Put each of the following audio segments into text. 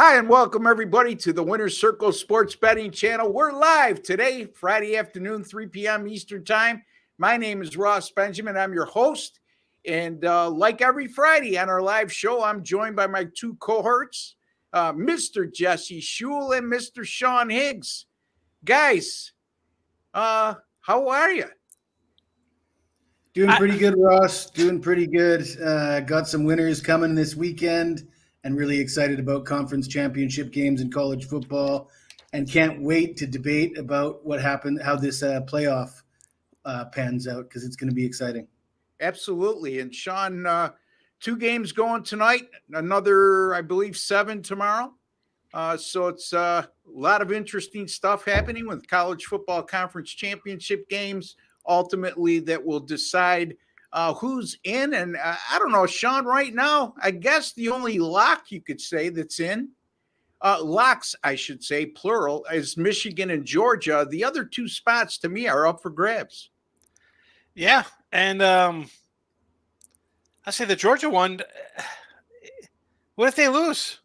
Hi, and welcome everybody to the Winner's Circle Sports Betting Channel. We're live today, Friday afternoon, 3 p.m. Eastern Time. My name is Ross Benjamin. I'm your host. And like every Friday on our live show, I'm joined by my two cohorts, Mr. Jesse Schule and Mr. Sean Higgs. Guys, how are you? Doing pretty good, Ross. Doing pretty good. Got some winners coming this weekend and really excited about conference championship games in college football and can't wait to debate about what happened, how this playoff pans out, because it's going to be exciting. Absolutely. And Sean, 2 games going tonight, another, I believe, 7 tomorrow. So it's a lot of interesting stuff happening with college football conference championship games, ultimately that will decide who's in. And I don't know, Sean, right now, I guess the only lock you could say that's in, locks, I should say, plural, is Michigan and Georgia. The other 2 spots to me are up for grabs. Yeah. And I say the Georgia one, what if they lose?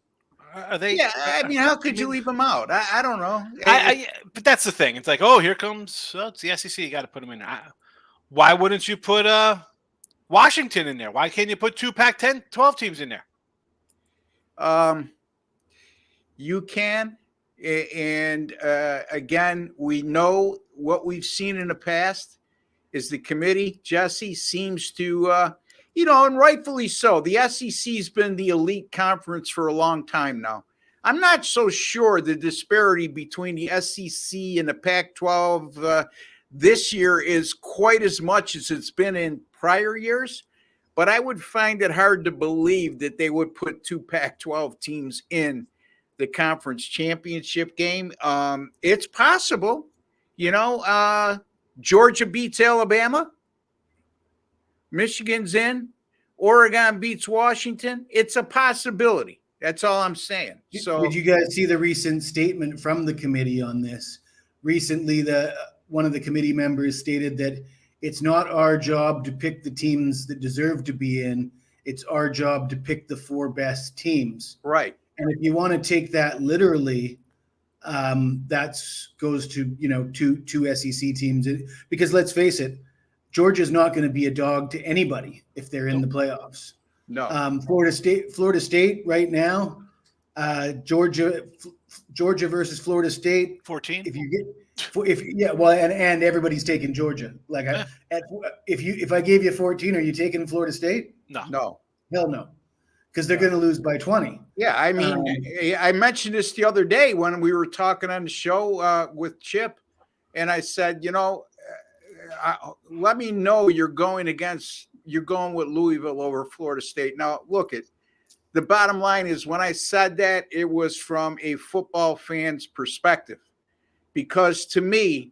Are they? Yeah, I mean, how could you leave them out? I don't know. But that's the thing. It's like, oh, here comes it's the SEC. You got to put them in. Why wouldn't you put Washington in there? Why can't you put 2 Pac-10, 12 teams in there? You can. And again, we know what we've seen in the past is the committee, Jesse, seems to and rightfully so. The SEC's been the elite conference for a long time now. I'm not so sure the disparity between the SEC and the Pac-12 this year is quite as much as it's been in prior years, but I would find it hard to believe that they would put 2 Pac-12 teams in the conference championship game. It's possible, Georgia beats Alabama. Michigan's in. Oregon beats Washington. It's a possibility. That's all I'm saying. So, did you guys see the recent statement from the committee on this? Recently, one of the committee members stated that it's not our job to pick the teams that deserve to be in. It's our job to pick the 4 best teams. Right. And if you want to take that literally, that goes to two SEC teams, because let's face it, Georgia's not going to be a dog to anybody if they're in the playoffs. No. Florida State right now, Georgia versus Florida State. 14. And everybody's taking Georgia. Like if I gave you 14, are you taking Florida State? No. Hell no. Because they're going to lose by 20. Yeah, I mean, I mentioned this the other day when we were talking on the show with Chip, and I said, let me know you're going with Louisville over Florida State. Now, look, the bottom line is when I said that, it was from a football fan's perspective, because to me,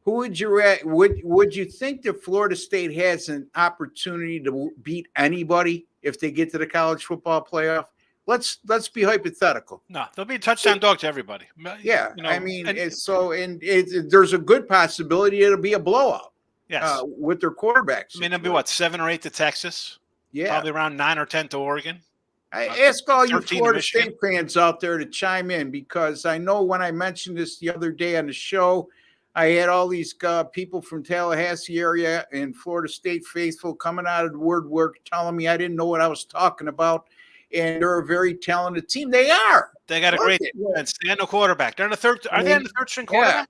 who would you think that Florida State has an opportunity to beat anybody if they get to the college football playoff? Let's be hypothetical. No, they'll be a touchdown dog to everybody. Yeah, I mean, there's a good possibility it'll be a blowout. Yes, with their quarterbacks. I mean, it'll be 7 or 8 to Texas. Yeah, probably around 9 or 10 to Oregon. I ask all you Florida State fans out there to chime in, because I know when I mentioned this the other day on the show, I had all these people from Tallahassee area and Florida State faithful coming out of the woodwork telling me I didn't know what I was talking about. And they're a very talented team. They are. They got a great defense. They got no quarterback. They're in the third. Are they in the third string quarterback?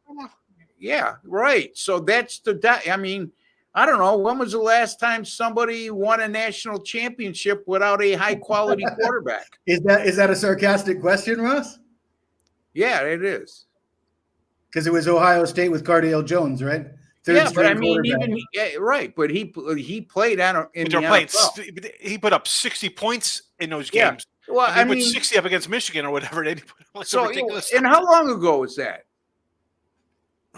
Yeah, right. So that's I mean, I don't know. When was the last time somebody won a national championship without a high quality quarterback? Is that a sarcastic question, Ross? Yeah, it is. Because it was Ohio State with Cardale Jones, right? But I mean, right. But he played in the NFL. He put up 60 points in those games. Well, I mean, put 60 up against Michigan or whatever. Ridiculous. And how long ago was that?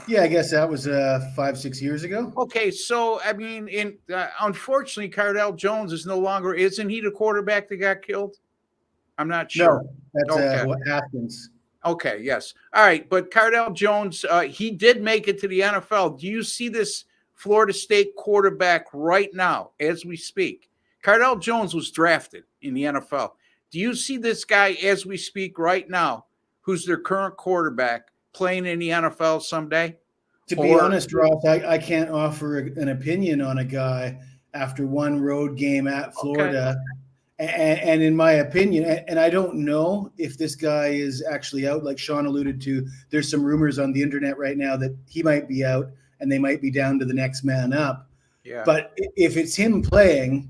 Yeah, I guess that was 5-6 years ago. Okay, so I mean, unfortunately, Cardale Jones is no longer. Isn't he the quarterback that got killed? I'm not sure. No, that's Haskins. Okay, yes. All right, but Cardale Jones, he did make it to the NFL. Do you see this Florida State quarterback right now as we speak? Cardale Jones was drafted in the NFL. Do you see this guy as we speak right now, who's their current quarterback, playing in the NFL someday? To be honest, Ross, I can't offer an opinion on a guy after one road game at Florida. Okay. And in my opinion, and I don't know if this guy is actually out, like Sean alluded to, there's some rumors on the internet right now that he might be out and they might be down to the next man up. Yeah. But if it's him playing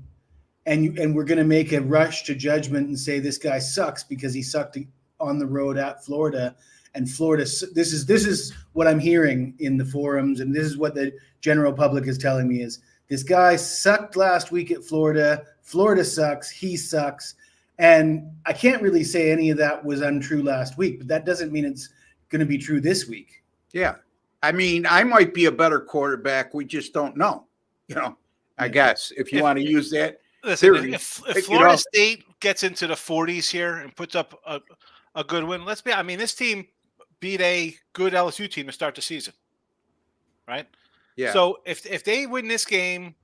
and we're going to make a rush to judgment and say this guy sucks because he sucked on the road at Florida, and Florida, this is what I'm hearing in the forums, and this is what the general public is telling me is this guy sucked last week at Florida. Florida sucks. He sucks. And I can't really say any of that was untrue last week, but that doesn't mean it's going to be true this week. Yeah. I mean, I might be a better quarterback. We just don't know, I guess, if you want to use that. Listen, if Florida State gets into the 40s here and puts up a good win, this team beat a good LSU team to start the season, right? Yeah. So if they win this game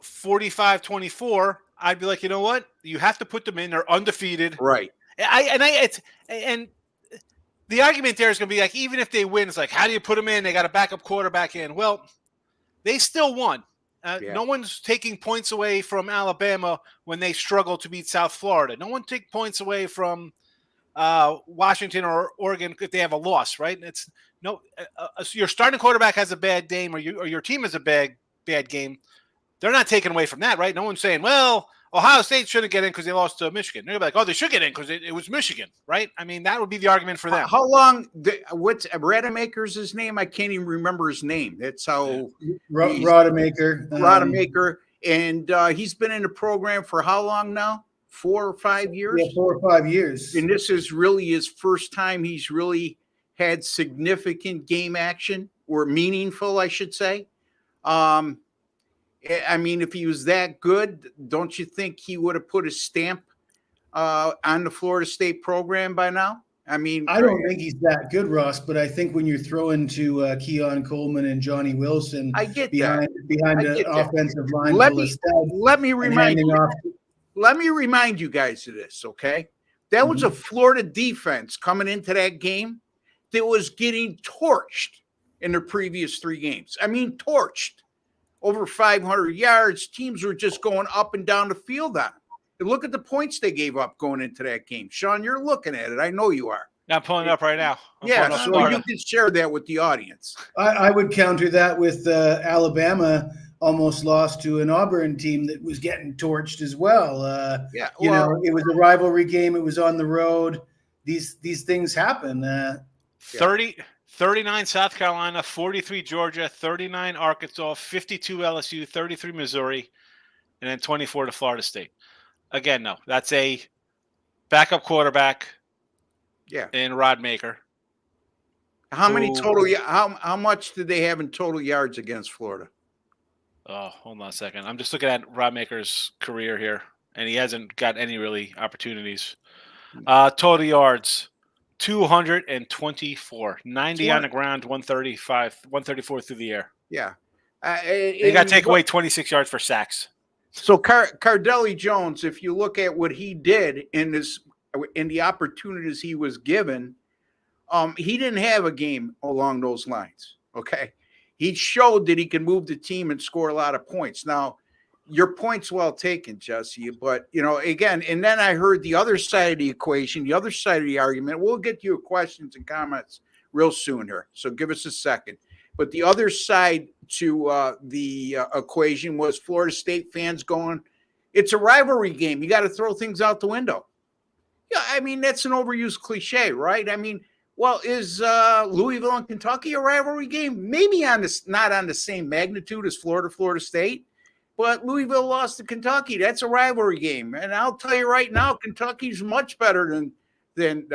45-24, I'd be like, you know what? You have to put them in. They're undefeated. Right. And the argument there is going to be like, even if they win, it's like, how do you put them in? They got a backup quarterback in. Well, they still won. No one's taking points away from Alabama when they struggle to beat South Florida. No one take points away from Washington or Oregon if they have a loss, right? It's your starting quarterback has a bad game or your team has a bad game. They're not taking away from that, right? No one's saying, well, Ohio State shouldn't get in because they lost to Michigan. They're like, oh, they should get in because it was Michigan, right? I mean, that would be the argument for them. How long? What's Rademacher's his name? I can't even remember his name. That's how Rodemacher. Rodemacher, and he's been in the program for how long now? 4 or 5 years. Yeah, 4 or 5 years. And this is really his first time he's really had significant game action, or meaningful, I should say. I mean, if he was that good, don't you think he would have put a stamp on the Florida State program by now? I mean, I don't think he's that good, Ross, but I think when you're throwing to Keon Coleman and Johnny Wilson behind the offensive line, let me remind you guys of this, okay? That was a Florida defense coming into that game that was getting torched in their previous 3 games. I mean, torched. Over 500 yards. Teams were just going up and down the field on. And look at the points they gave up going into that game. Sean, you're looking at it. I know you are. I'm pulling it up right now. So you can share that with the audience. I would counter that with Alabama almost lost to an Auburn team that was getting torched as well. It was a rivalry game. It was on the road. These things happen. 39 South Carolina, 43 Georgia, 39 Arkansas, 52 LSU, 33 Missouri, and then 24 to Florida State. Again, no, that's a backup quarterback. Yeah. In Rodemacher. How many total? How much did they have in total yards against Florida? Oh, hold on a second. I'm just looking at Rodemacher's career here, and he hasn't got any really opportunities. Total yards. 224, 90 on the ground, 134 through the air. Yeah. They got to take away 26 yards for sacks. So Cardelli Jones, if you look at what he did in the opportunities he was given, he didn't have a game along those lines. Okay. He showed that he can move the team and score a lot of points. Now, your point's well taken, Jesse, but, again, and then I heard the other side of the equation, the other side of the argument. We'll get to your questions and comments real soon here, so give us a second. But the other side to the equation was Florida State fans going, it's a rivalry game. You got to throw things out the window. Yeah, I mean, that's an overused cliche, right? I mean, well, is Louisville and Kentucky a rivalry game? Maybe not on the same magnitude as Florida State. But Louisville lost to Kentucky. That's a rivalry game. And I'll tell you right now, Kentucky's much better than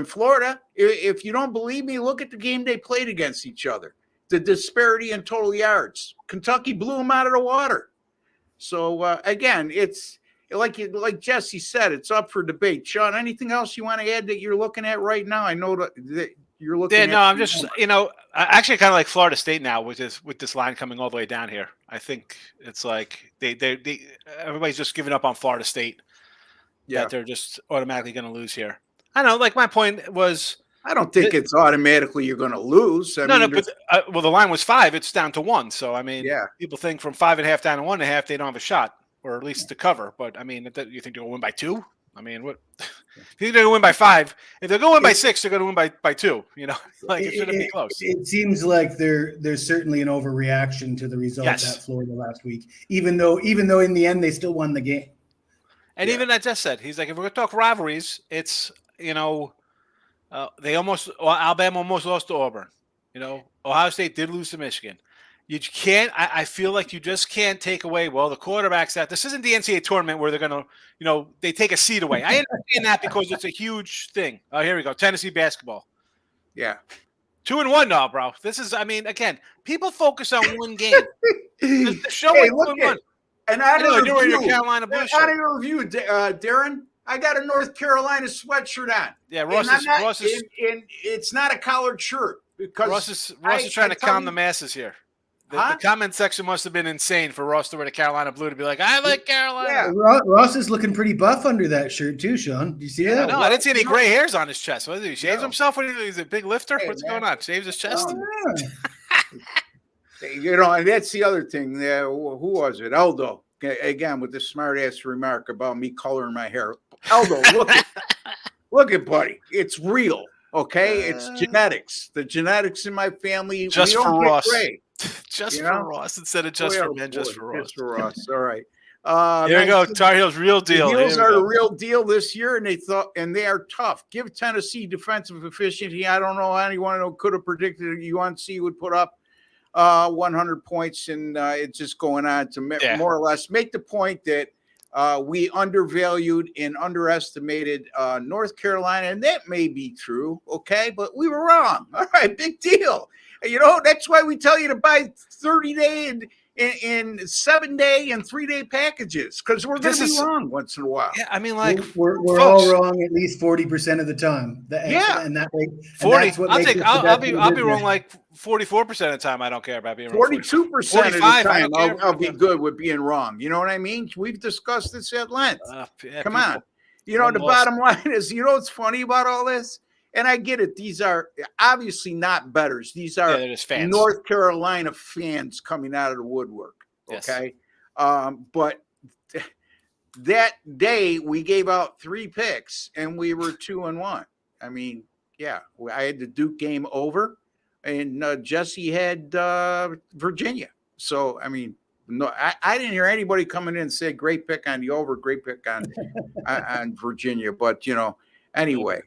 Florida. If you don't believe me, look at the game they played against each other. The disparity in total yards. Kentucky blew them out of the water. So, again, it's like Jesse said, it's up for debate. Sean, anything else you want to add that you're looking at right now? I know that you're looking at. No, I'm just, I actually kind of like Florida State now with this line coming all the way down here. I think it's like they everybody's just giving up on Florida State. that they're just automatically going to lose here. I don't know. Like my point was, I don't think it's automatically you're going to lose. I mean, but the line was 5. It's down to 1. So I mean, yeah. people think from 5.5 down to 1.5, they don't have a shot, or at least to cover. But I mean, you think they're going to win by 2? I mean, what? You think they're going to win by 5? If they're going to win by 6, they're going to win by 2. You know, like it shouldn't be close. It seems like there's certainly an overreaction to the results at Florida last week, even though in the end they still won the game. And even I just said, he's like, if we're going to talk rivalries, it's Alabama almost lost to Auburn. Ohio State did lose to Michigan. You can't. I feel like you just can't take away. Well, the quarterback's out. This isn't the NCAA tournament where they're going to, they take a seed away. I understand that because it's a huge thing. Oh, here we go. Tennessee basketball. Yeah. 2-1 now, bro. This is. I mean, again, people focus on one game. The show hey, is 2-1. And out of your Carolina Blue shirt. Out of your review, Darren, I got a North Carolina sweatshirt on. Yeah, Ross is. And it's not a collared shirt because Ross is trying to calm the masses here. The comment section must have been insane for Ross to wear the Carolina blue to be like, I like Carolina. Yeah. Ross is looking pretty buff under that shirt too, Sean. Do you see that? No, I didn't see any gray hairs on his chest. What did he shave himself? He's a big lifter? What's going on? Shaves his chest? And that's the other thing. Who was it? Eldo. Again, with this smart-ass remark about me coloring my hair. Eldo, look at buddy. It's real, okay? It's genetics. The genetics in my family. Just for Ross. Just for Ross instead of just for men, just for Ross. Just for Ross. All right. Here we go. Tar Heels, real deal. The Heels are the real deal this year, and they are tough. Give Tennessee defensive efficiency. I don't know anyone could have predicted UNC would put up 100 points, and it's just going on to more or less make the point that we undervalued and underestimated North Carolina, and that may be true, okay? But we were wrong. All right, big deal. That's why we tell you to buy 30-day and 7-day and 3-day packages, because we're going to be wrong once in a while. Yeah, I mean, like we're all wrong at least 40% of the time. And that 40. I'll be wrong like 44% of the time. I don't care about being wrong. 42% of the time I'll be good with being wrong. You know what I mean? We've discussed this at length. Come on. The bottom line is, what's funny about all this? And I get it. These are obviously not bettors. These are North Carolina fans coming out of the woodwork. Okay. Yes. But that day we gave out 3 picks and we were 2-1. I mean, I had the Duke game over and Jesse had Virginia. So, I mean, no, I didn't hear anybody coming in and say great pick on the over, great pick on Virginia. But, anyway,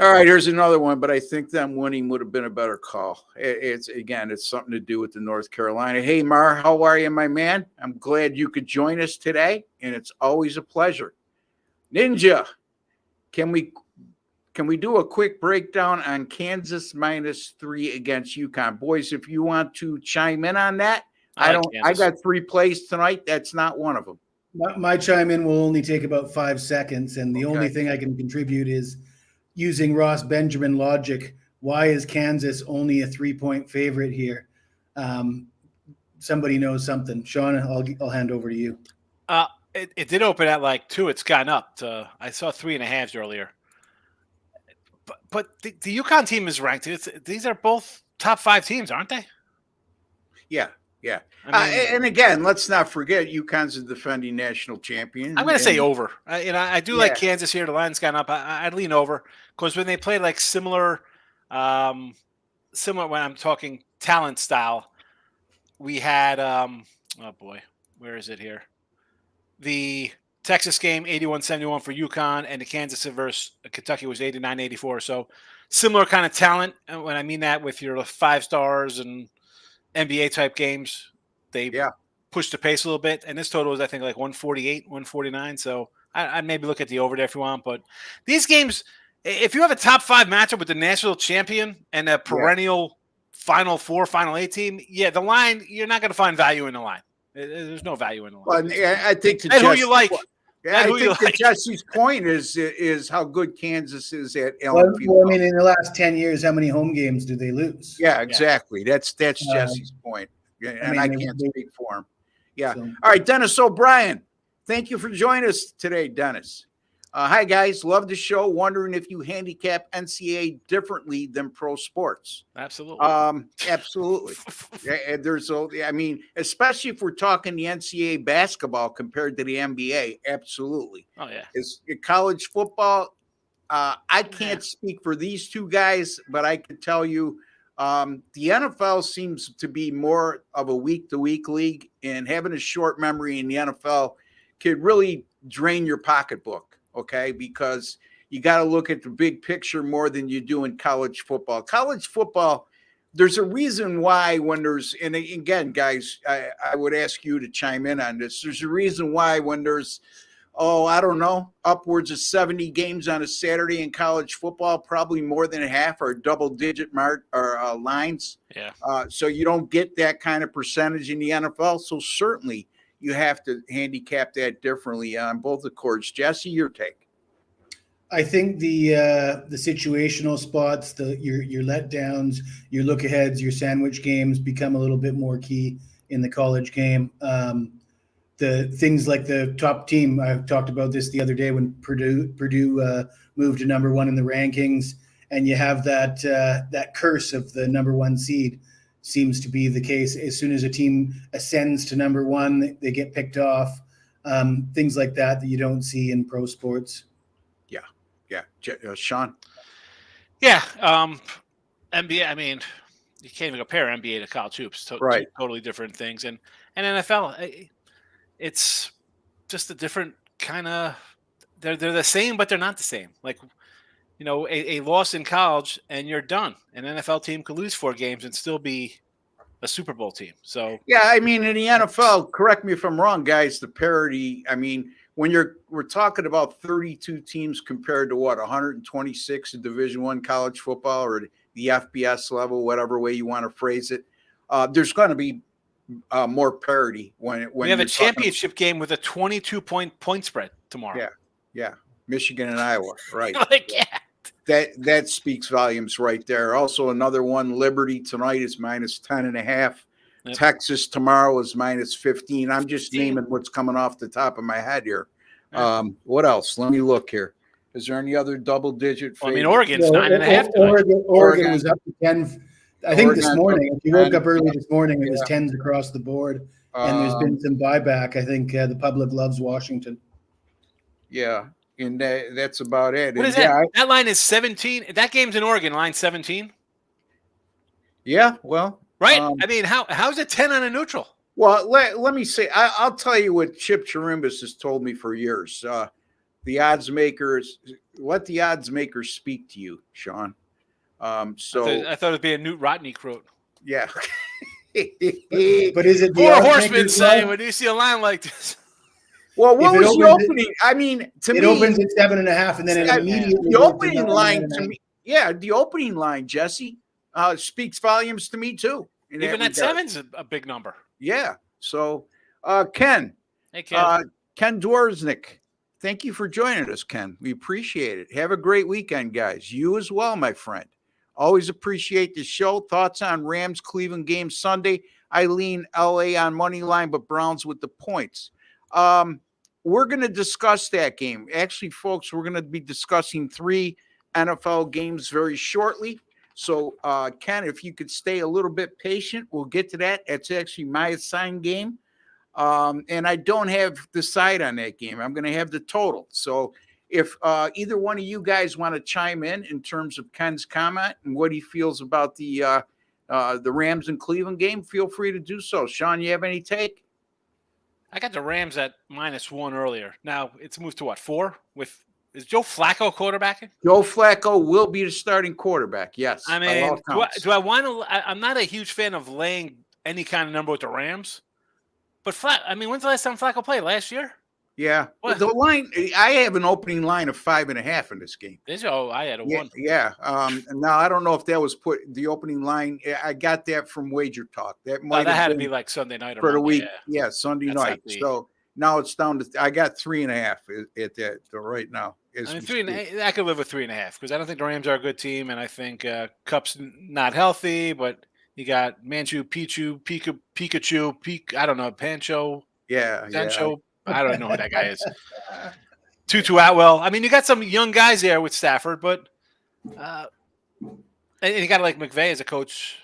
all right, here's another one, but I think them winning would have been a better call. It's something to do with the North Carolina. Hey, Mar, how are you, my man? I'm glad you could join us today, and it's always a pleasure. Ninja, can we do a quick breakdown on Kansas -3 against UConn? Boys, if you want to chime in on that, I got 3 plays tonight. That's not one of them. My chime in will only take about 5 seconds, and the only thing I can contribute is using Ross Benjamin logic. Why is Kansas only a 3-point favorite here? Somebody knows something. Sean, I'll hand over to you. It did open at like 2. It's gone up to, I saw 3.5 earlier. But the UConn team is ranked. These are both top 5 teams, aren't they? Yeah. Yeah. I mean, and again, let's not forget UConn's a defending national champion. I'm going to say over. I do like Kansas here. The line's gone up. I'd lean over because when they play like similar when I'm talking talent style, we had, oh boy, where is it here? The Texas game, 81-71 for UConn, and the Kansas versus Kentucky was 89-84. So similar kind of talent. And when I mean that with your 5 stars and NBA type games, they push the pace a little bit. And this total is, I think, like 148, 149. So I'd maybe look at the over there if you want. But these games, if you have a top 5 matchup with the national champion and a perennial Final 4, Final 8 team, the line, you're not going to find value in the line. There's no value in the line. Well, I think who you like. I think Jesse's point is how good Kansas is at LMP. Well, I mean, in the last 10 years, how many home games do they lose? Yeah, exactly. That's Jesse's point. And I can't speak for him. Yeah. So. All right, Dennis O'Brien. Thank you for joining us today, Dennis. Hi, guys. Love the show. Wondering if you handicap NCAA differently than pro sports. Absolutely. Absolutely. Especially if we're talking the NCAA basketball compared to the NBA. Absolutely. Oh, yeah. It's college football. I can't speak for these two guys, but I can tell you the NFL seems to be more of a week-to-week league, and having a short memory in the NFL could really drain your pocketbook, okay? Because you got to look at the big picture more than you do in college football. College football, there's a reason why when there's, and again, guys, I would ask you to chime in on this. There's a reason why when there's, I don't know, upwards of 70 games on a Saturday in college football, probably more than half are double-digit mark or lines. Yeah. So you don't get that kind of percentage in the NFL. So certainly you have to handicap that differently on both the courts. Jesse, your take. I think the situational spots, your letdowns, your look aheads, your sandwich games become a little bit more key in the college game. The things like the top team, I talked about this the other day when Purdue moved to number one in the rankings, and you have that curse of the number one seed seems to be the case. As soon as a team ascends to number one, they get picked off. Things like that you don't see in pro sports. Yeah. Sean? Yeah. NBA, I mean, you can't even compare NBA to college hoops. Right. Two totally different things. And NFL, it's just a different kind of – they're the same, but they're not the same. Like, a loss in college and you're done. An NFL team could lose 4 games and still be a Super Bowl team. So yeah, I mean, in the NFL, correct me if I'm wrong, guys, the parity, I mean – we're talking about 32 teams compared to 126 in Division I college football or the FBS level, whatever way you want to phrase it. There's going to be more parity when we have a championship game with a 22-point spread tomorrow. Yeah, Michigan and Iowa, right? That speaks volumes right there. Also, another one, Liberty tonight is minus 10.5. Yep. Texas tomorrow is minus 15. I'm just naming what's coming off the top of my head here. What else? Let me look here. Is there any other double-digit? Well, I mean, Oregon's 9.5. Oregon was up to 10. I think this morning, if you woke up early this morning, it was 10s across the board. And there's been some buyback. I think the public loves Washington. Yeah, and that's about it. What is that? That line is 17. That game's in Oregon, line 17. Yeah, well. Right? I mean, how's it 10 on a neutral? Well, let me say, I'll tell you what Chip Chirimbus has told me for years. The odds makers, let the odds makers speak to you, Sean. I thought it'd be a Newt Rodney quote. Yeah. But is it the Four horsemen say when you see a line like this? Well, what was the opening? I mean, to me, it opens at 7.5, and then it immediately. The opening line to me, the opening line, Jesse, speaks volumes to me too. Even that 7's a big number. Yeah. So, Ken. Hey, Ken. Ken Dworznik. Thank you for joining us, Ken. We appreciate it. Have a great weekend, guys. You as well, my friend. Always appreciate the show. Thoughts on Rams Cleveland game Sunday. I lean LA on money line, but Browns with the points. We're going to discuss that game. Actually, folks, we're going to be discussing 3 NFL games very shortly. So, Ken, if you could stay a little bit patient, we'll get to that. It's actually my assigned game. And I don't have the side on that game. I'm going to have the total. So if either one of you guys want to chime in terms of Ken's comment and what he feels about the Rams and Cleveland game, feel free to do so. Sean, you have any take? I got the Rams at -1 earlier. Now it's moved to what, 4? Is Joe Flacco quarterbacking? Joe Flacco will be the starting quarterback. Yes. I mean, do I want to? I'm not a huge fan of laying any kind of number with the Rams, but when's the last time Flacco played? Last year? Yeah. The line, I have an opening line of 5.5 in this game. I had a 1. Yeah. Now I don't know if that was put the opening line. I got that from Wager Talk. That had to be like Sunday night or for Monday, the week. Yeah, Sunday night. So now it's down to. I got 3.5 at that right now. I mean, 3.5. I could live with 3.5 because I don't think the Rams are a good team, and I think Cup's not healthy. But you got Manchu, Pichu, Pikachu, I don't know, Pancho. Yeah. Sancho. I don't know who that guy is. Tutu Atwell. I mean, you got some young guys there with Stafford, but and you got like McVay as a coach.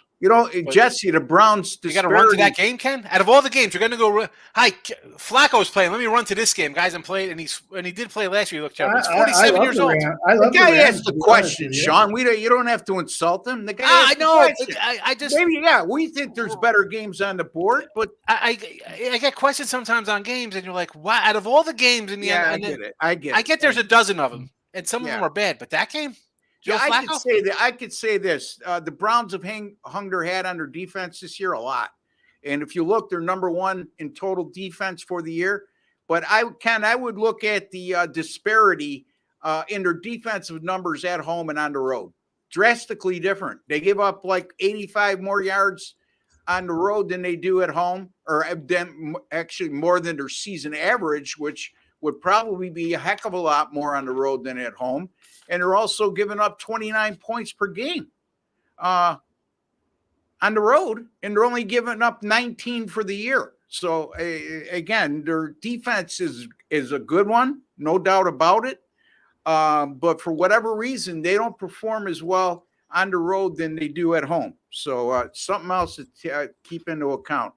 Jesse, the Browns. You got to run to that game, Ken. Out of all the games, you're going to go. Hi, Flacco's playing. Let me run to this game, guys, and play it. And he did play last year. He looked terrible. He's 47 years old. The guy asked the question, Sean. You don't have to insult him. The guy. I know. I just maybe we think there's better games on the board, but I get questions sometimes on games, and you're like, "Wow!" Out of all the games in the end, I get it. I get there's a dozen of them, and some of them are bad, but that game. I could say this. The Browns have hung their hat on their defense this year a lot. And if you look, they're number one in total defense for the year. But I would look at the disparity in their defensive numbers at home and on the road. Drastically different. They give up like 85 more yards on the road than they do at home, or actually more than their season average, which would probably be a heck of a lot more on the road than at home. And they're also giving up 29 points per game on the road, and they're only giving up 19 for the year. So, again, their defense is a good one, no doubt about it. But for whatever reason, they don't perform as well on the road than they do at home. So, something else to keep into account.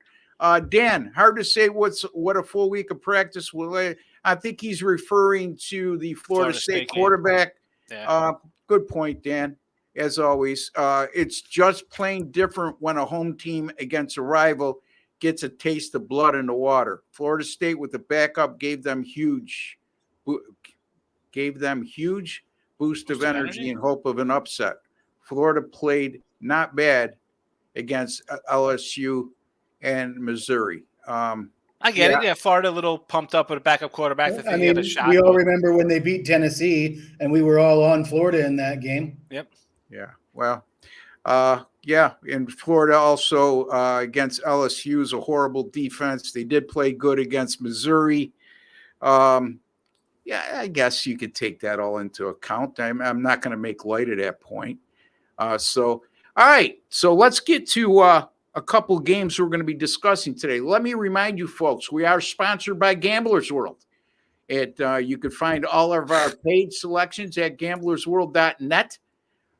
Dan, hard to say what a full week of practice will. I think he's referring to the Florida State quarterback. Yeah. Good point, Dan. As always, it's just plain different when a home team against a rival gets a taste of blood in the water. Florida State with the backup gave them huge boost of energy and hope of an upset. Florida played not bad against LSU and Missouri. I get it. Yeah, Florida a little pumped up with a backup quarterback. I mean, we all remember when they beat Tennessee, and we were all on Florida in that game. Yep. Yeah. Well, and Florida also against LSU is a horrible defense. They did play good against Missouri. I guess you could take that all into account. I'm not going to make light of that point. All right. So let's get to a couple games we're going to be discussing today. Let me remind you folks, we are sponsored by Gamblers World. You can find all of our paid selections at gamblersworld.net.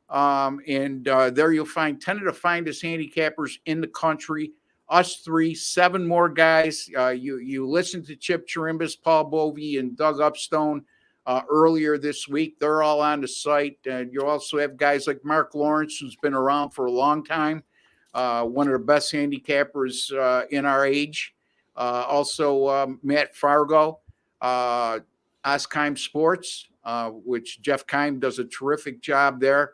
And there you'll find 10 of the finest handicappers in the country, us three, 7 more guys. You listened to Chip Chirimbus, Paul Bovey, and Doug Upstone earlier this week. They're all on the site. And you also have guys like Mark Lawrence, who's been around for a long time. One of the best handicappers in our age. Also, Matt Fargo, Oskheim Sports, which Jeff Keim does a terrific job there.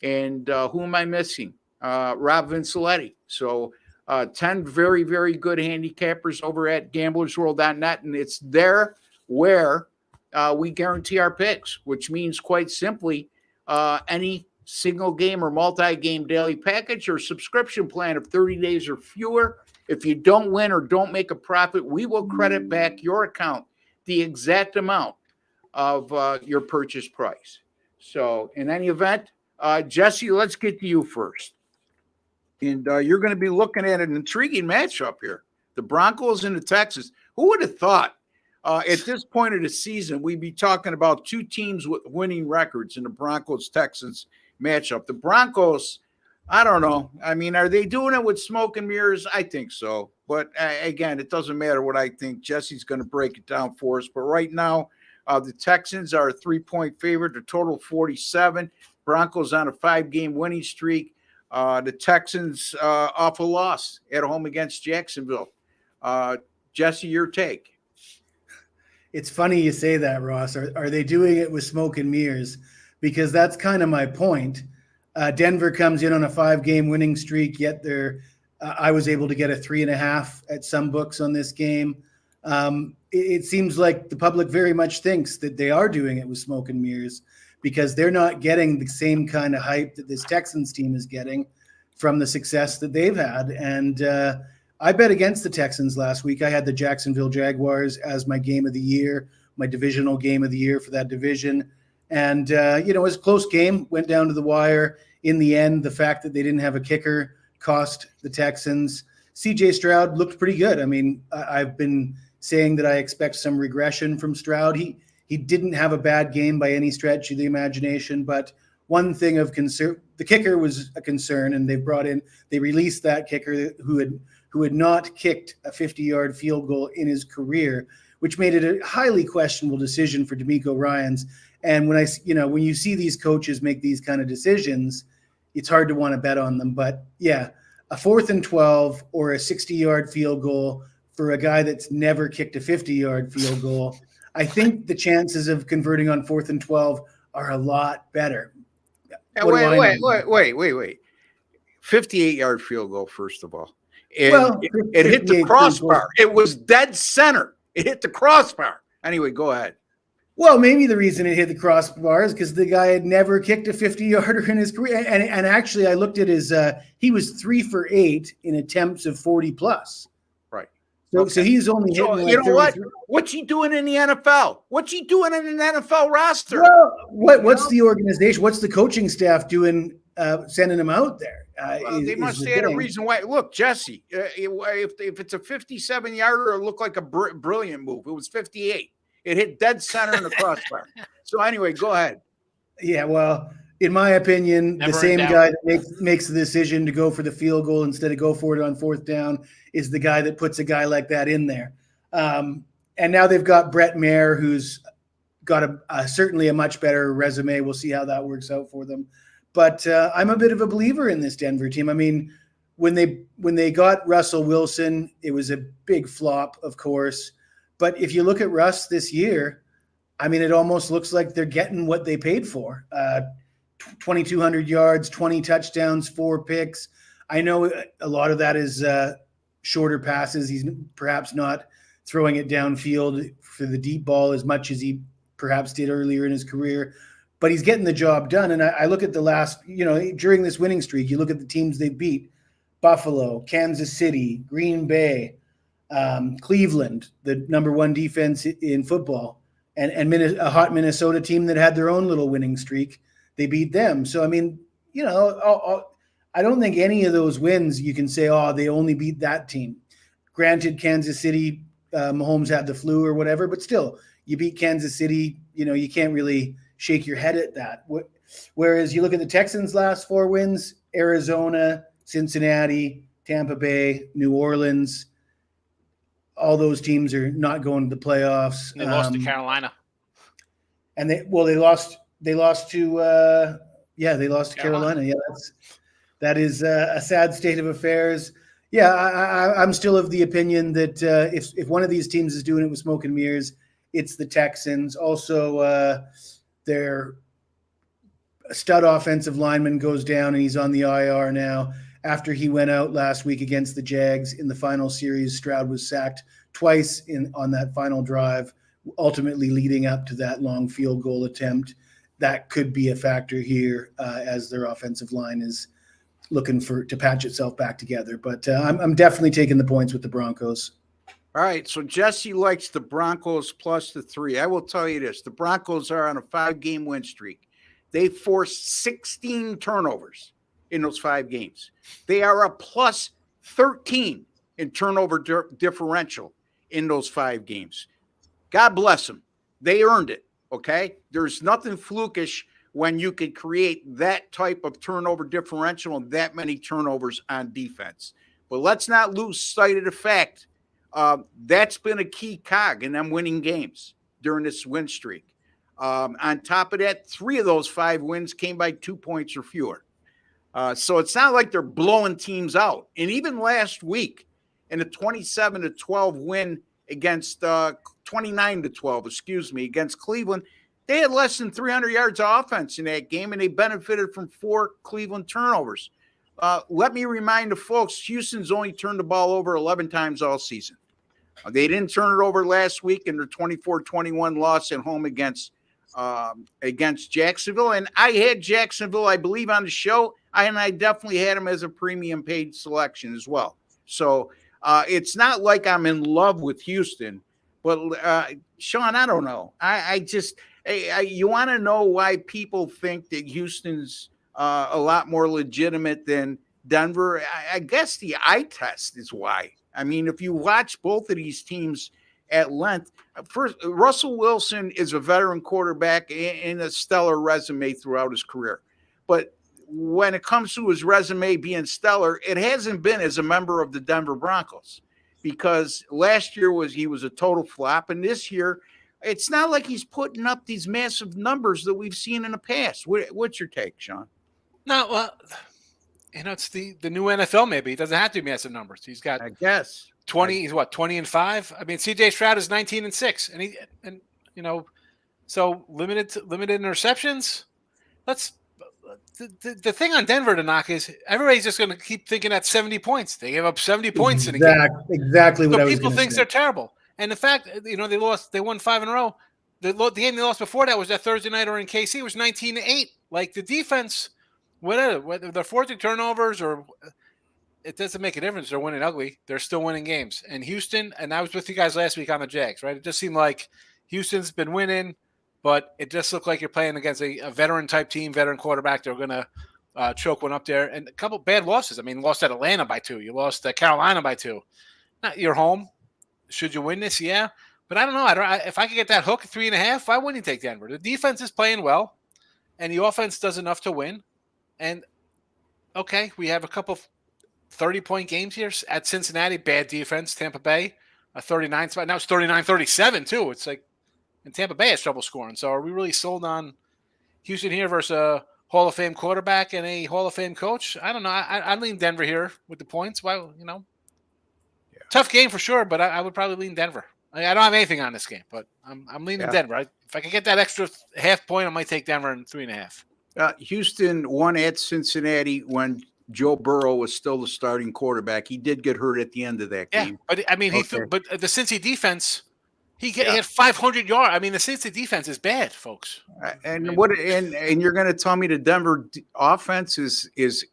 And who am I missing? Rob Vincelletti. So 10 very, very good handicappers over at gamblersworld.net. And it's there where we guarantee our picks, which means quite simply any single game or multi-game daily package or subscription plan of 30 days or fewer. If you don't win or don't make a profit, we will credit back your account the exact amount of your purchase price. So in any event, Jesse, let's get to you first. And you're going to be looking at an intriguing matchup here. The Broncos and the Texans. Who would have thought at this point of the season we'd be talking about two teams with winning records in the Broncos-Texans matchup? The Broncos, I don't know. I mean, are they doing it with smoke and mirrors? I think so. But again, it doesn't matter what I think. Jesse's going to break it down for us. But right now, the Texans are a 3-point favorite. The total 47. Broncos on a 5-game winning streak. The Texans off a loss at home against Jacksonville. Jesse, your take. It's funny you say that, Ross. Are they doing it with smoke and mirrors? Because that's kind of my point. Denver comes in on a 5-game winning streak, yet I was able to get a 3.5 at some books on this game. It seems like the public very much thinks that they are doing it with smoke and mirrors because they're not getting the same kind of hype that this Texans team is getting from the success that they've had. And I bet against the Texans last week. I had the Jacksonville Jaguars as my game of the year, my divisional game of the year for that division. And, it was a close game, went down to the wire. In the end, the fact that they didn't have a kicker cost the Texans. C.J. Stroud looked pretty good. I mean, I've been saying that I expect some regression from Stroud. He didn't have a bad game by any stretch of the imagination, but one thing of concern, the kicker was a concern, and they released that kicker who had not kicked a 50-yard field goal in his career, which made it a highly questionable decision for DeMeco Ryans. And when you see these coaches make these kind of decisions, it's hard to want to bet on them. But yeah, a 4th and 12 or a 60-yard field goal for a guy that's never kicked a 50-yard field goal, I think the chances of converting on 4th and 12 are a lot better. Wait. 58-yard field goal, first of all. It hit the crossbar. It was dead center. It hit the crossbar. Anyway, go ahead. Well, maybe the reason it hit the crossbar is because the guy had never kicked a 50-yarder in his career. And actually, I looked at his he was 3 for 8 in attempts of 40+. Right. So he's only hitting you know what? What's he doing in the NFL? What's he doing in an NFL roster? Well, what's the organization? What's the coaching staff doing sending him out there? They must have had a reason why. Look, Jesse, if it's a 57-yarder, it looked like a brilliant move. It was 58. It hit dead center in the crossbar. So anyway, go ahead. Yeah, well, in my opinion, the same guy that makes the decision to go for the field goal instead of go for it on 4th down is the guy that puts a guy like that in there. And now they've got Brett Maher, who's got certainly a much better resume. We'll see how that works out for them. But I'm a bit of a believer in this Denver team. I mean, when they got Russell Wilson, it was a big flop, of course. But if you look at Russ this year, I mean, it almost looks like they're getting what they paid for. 2,200 yards, 20 touchdowns, 4 picks. I know a lot of that is shorter passes. He's perhaps not throwing it downfield for the deep ball as much as he perhaps did earlier in his career. But he's getting the job done. And I look at the last, during this winning streak, you look at the teams they beat: Buffalo, Kansas City, Green Bay, Cleveland, the number 1 defense in football, and a hot Minnesota team that had their own little winning streak. They beat them. So, I mean, I don't think any of those wins you can say, they only beat that team. Granted, Kansas City, Mahomes had the flu or whatever, but still, you beat Kansas City, you can't really shake your head at that. Whereas you look at the Texans' last 4 wins: Arizona, Cincinnati, Tampa Bay, New Orleans. All those teams are not going to the playoffs. They lost to Carolina. And they lost to Carolina. Yeah, that is a sad state of affairs. Yeah, I'm still of the opinion that if one of these teams is doing it with smoke and mirrors, it's the Texans. Also, their stud offensive lineman goes down and he's on the IR now. After he went out last week against the Jags in the final series, Stroud was sacked twice on that final drive, ultimately leading up to that long field goal attempt. That could be a factor here as their offensive line is looking to patch itself back together. But I'm definitely taking the points with the Broncos. All right, so Jesse likes the Broncos plus the 3. I will tell you this. The Broncos are on a 5-game win streak. They forced 16 turnovers in those 5 games. They are a plus 13 in turnover differential in those 5 games. God bless them. They earned it, okay? There's nothing flukish when you can create that type of turnover differential and that many turnovers on defense. But let's not lose sight of the fact that's been a key cog in them winning games during this win streak. On top of that, 3 of those 5 wins came by 2 points or fewer. So it's not like they're blowing teams out. And even last week in a 27-12 win against 29-12, against Cleveland, they had less than 300 yards of offense in that game, and they benefited from 4 Cleveland turnovers. Let me remind the folks, Houston's only turned the ball over 11 times all season. They didn't turn it over last week in their 24-21 loss at home against Jacksonville. And I had Jacksonville, I believe, on the show, and I definitely had them as a premium paid selection as well. So it's not like I'm in love with Houston, but Sean, I don't know. You want to know why people think that Houston's a lot more legitimate than Denver? I guess the eye test is why. I mean, if you watch both of these teams at length. First, Russell Wilson is a veteran quarterback and a stellar resume throughout his career. But when it comes to his resume being stellar, it hasn't been as a member of the Denver Broncos, because last year he was a total flop, and this year it's not like he's putting up these massive numbers that we've seen in the past. What's your take, Sean? No, well, it's the new NFL. Maybe he doesn't have to be massive numbers. He's got, I guess, 20. He's 20-5. I mean, CJ Stroud is 19-6, and so limited interceptions. The thing on Denver to knock is everybody's just going to keep thinking that's 70 points. They gave up 70 points in a game. Exactly what I was people think they're terrible. And the fact, they won 5 in a row. The game they lost before that was that Thursday night or in KC. It was 19-8. Like, the defense, whether they're forcing turnovers or it doesn't make a difference. They're winning ugly. They're still winning games. And Houston, and I was with you guys last week on the Jags, right? It just seemed like Houston's been winning, but it just looked like you're playing against a veteran-type team, veteran quarterback. They're going to choke one up there. And a couple bad losses. I mean, lost at Atlanta by 2. You lost at Carolina by 2. You're home. Should you win this? Yeah. But I don't know. If I could get that hook at 3.5, why wouldn't you take Denver? The defense is playing well, and the offense does enough to win. And, okay, we have a couple 30-point games here at Cincinnati. Bad defense. Tampa Bay, a 39 spot. Now it's 39-37, too. It's like, and Tampa Bay has trouble scoring. So are we really sold on Houston here versus a Hall of Fame quarterback and a Hall of Fame coach? I don't know. I lean Denver here with the points. Why, Yeah. Tough game for sure, but I would probably lean Denver. I don't have anything on this game, but I'm leaning Denver. If I could get that extra half point, I might take Denver in 3.5. Houston won at Cincinnati when Joe Burrow was still the starting quarterback. He did get hurt at the end of that game. But I mean, but the Cincy defense, he had 500 yards. I mean, the Cincy defense is bad, folks. And you're going to tell me the Denver offense is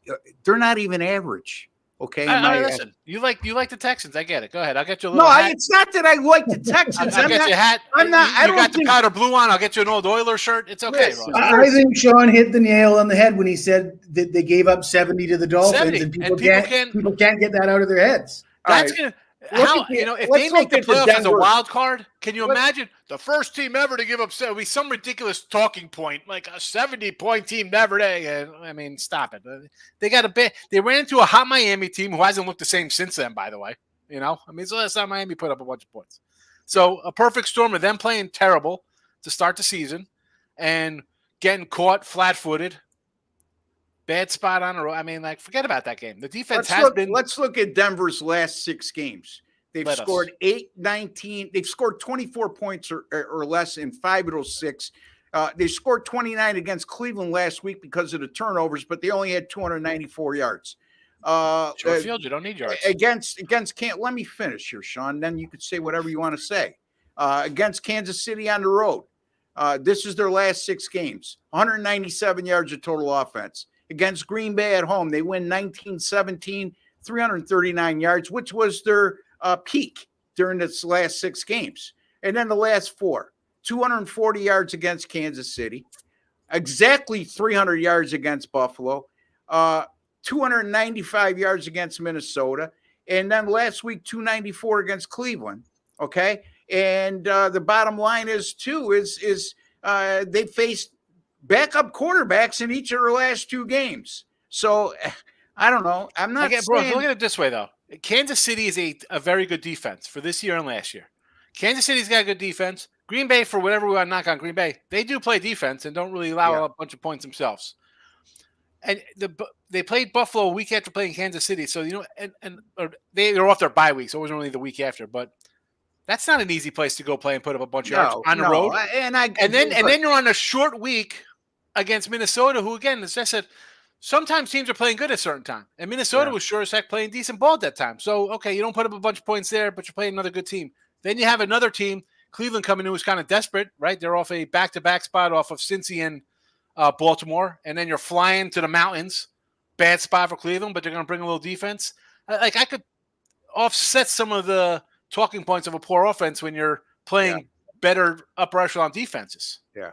they're not even average. Okay, listen. You like the Texans. I get it. Go ahead. I'll get you a little. hat. It's not that I like the Texans. I'll get you a hat. I'm not. I don't got the powder blue on. I'll get you an old Oilers shirt. It's okay. I think Sean hit the nail on the head when he said that they gave up 70 to the Dolphins, and people can't get that out of their heads. That's gonna. If they make the playoffs as a wild card, can you imagine the first team ever to give up? It'll be some ridiculous talking point, like a 70-point team never. I mean, stop it. They got a bit. They ran into a hot Miami team who hasn't looked the same since then. By the way, I mean, so last time Miami put up a bunch of points. So a perfect storm of them playing terrible to start the season and getting caught flat-footed. Bad spot on the road. I mean, forget about that game. The defense Let's look at Denver's last 6 games. They've scored 19. They've scored 24 points or less in 5 of those 6. They scored 29 against Cleveland last week because of the turnovers, but they only had 294 yards. Short field, you don't need yards. Against let me finish here, Sean. Then you could say whatever you want to say. Against Kansas City on the road. This is their last 6 games. 197 yards of total offense. Against Green Bay at home, they win 19-17, 339 yards, which was their peak during its last 6 games. And then the last 4, 240 yards against Kansas City, exactly 300 yards against Buffalo, 295 yards against Minnesota, and then last week, 294 against Cleveland. Okay. And the bottom line is they faced backup quarterbacks in each of their last 2 games. So I don't know. I'm not saying. Bro, look at it this way, though. Kansas City is a very good defense for this year and last year. Kansas City's got a good defense. Green Bay, for whatever we want to knock on Green Bay, they do play defense and don't really allow a bunch of points themselves. And they played Buffalo a week after playing Kansas City. So, they're off their bye week, so it wasn't really the week after. But that's not an easy place to go play and put up a bunch of yards on the road. And then you're on a short week against Minnesota, who, again, as I said, sometimes teams are playing good at a certain time. And Minnesota was sure as heck playing decent ball at that time. So, okay, you don't put up a bunch of points there, but you're playing another good team. Then you have another team, Cleveland, coming in, who's kind of desperate, right? They're off a back-to-back spot off of Cincy and Baltimore. And then you're flying to the mountains. Bad spot for Cleveland, but they're going to bring a little defense. I could offset some of the talking points of a poor offense when you're playing better upper echelon defenses. Yeah.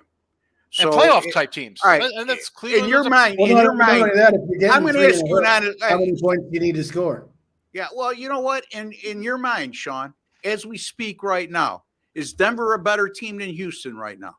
And playoff type teams. All right. And that's Cleveland. In your mind, I'm going to ask you how many points you need to score. Yeah. Well, you know what? In your mind, Sean, as we speak right now, is Denver a better team than Houston right now?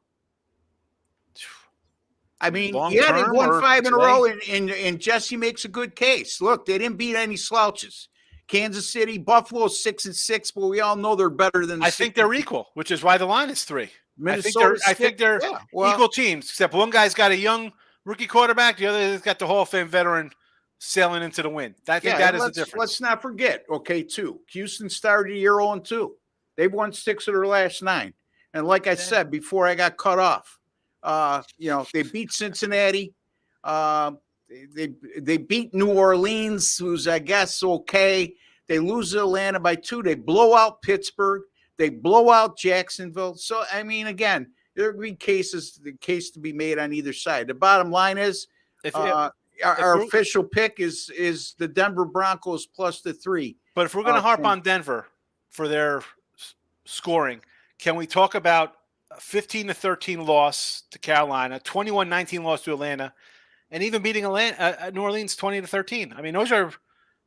I mean, they've won 5 in a row, and Jesse makes a good case. Look, they didn't beat any slouches. Kansas City, Buffalo 6-6, but we all know they're better than. I think they're equal, which is why the line is 3. Minnesota, I think they're equal teams, except one guy's got a young rookie quarterback, the other has got the Hall of Fame veteran sailing into the wind. I think that is the difference. Let's not forget, too. Houston started the year 0-2. They've won 6 of their last 9. And like I said before I got cut off, they beat Cincinnati. They beat New Orleans, who's, I guess, okay. They lose to Atlanta by 2. They blow out Pittsburgh. They blow out Jacksonville. So, I mean, again, there will be the case to be made on either side. The bottom line is our official pick is the Denver Broncos plus the 3. But if we're going to harp on Denver for their scoring, can we talk about a 15-13 loss to Carolina, 21-19 loss to Atlanta, and even beating New Orleans 20-13? I mean,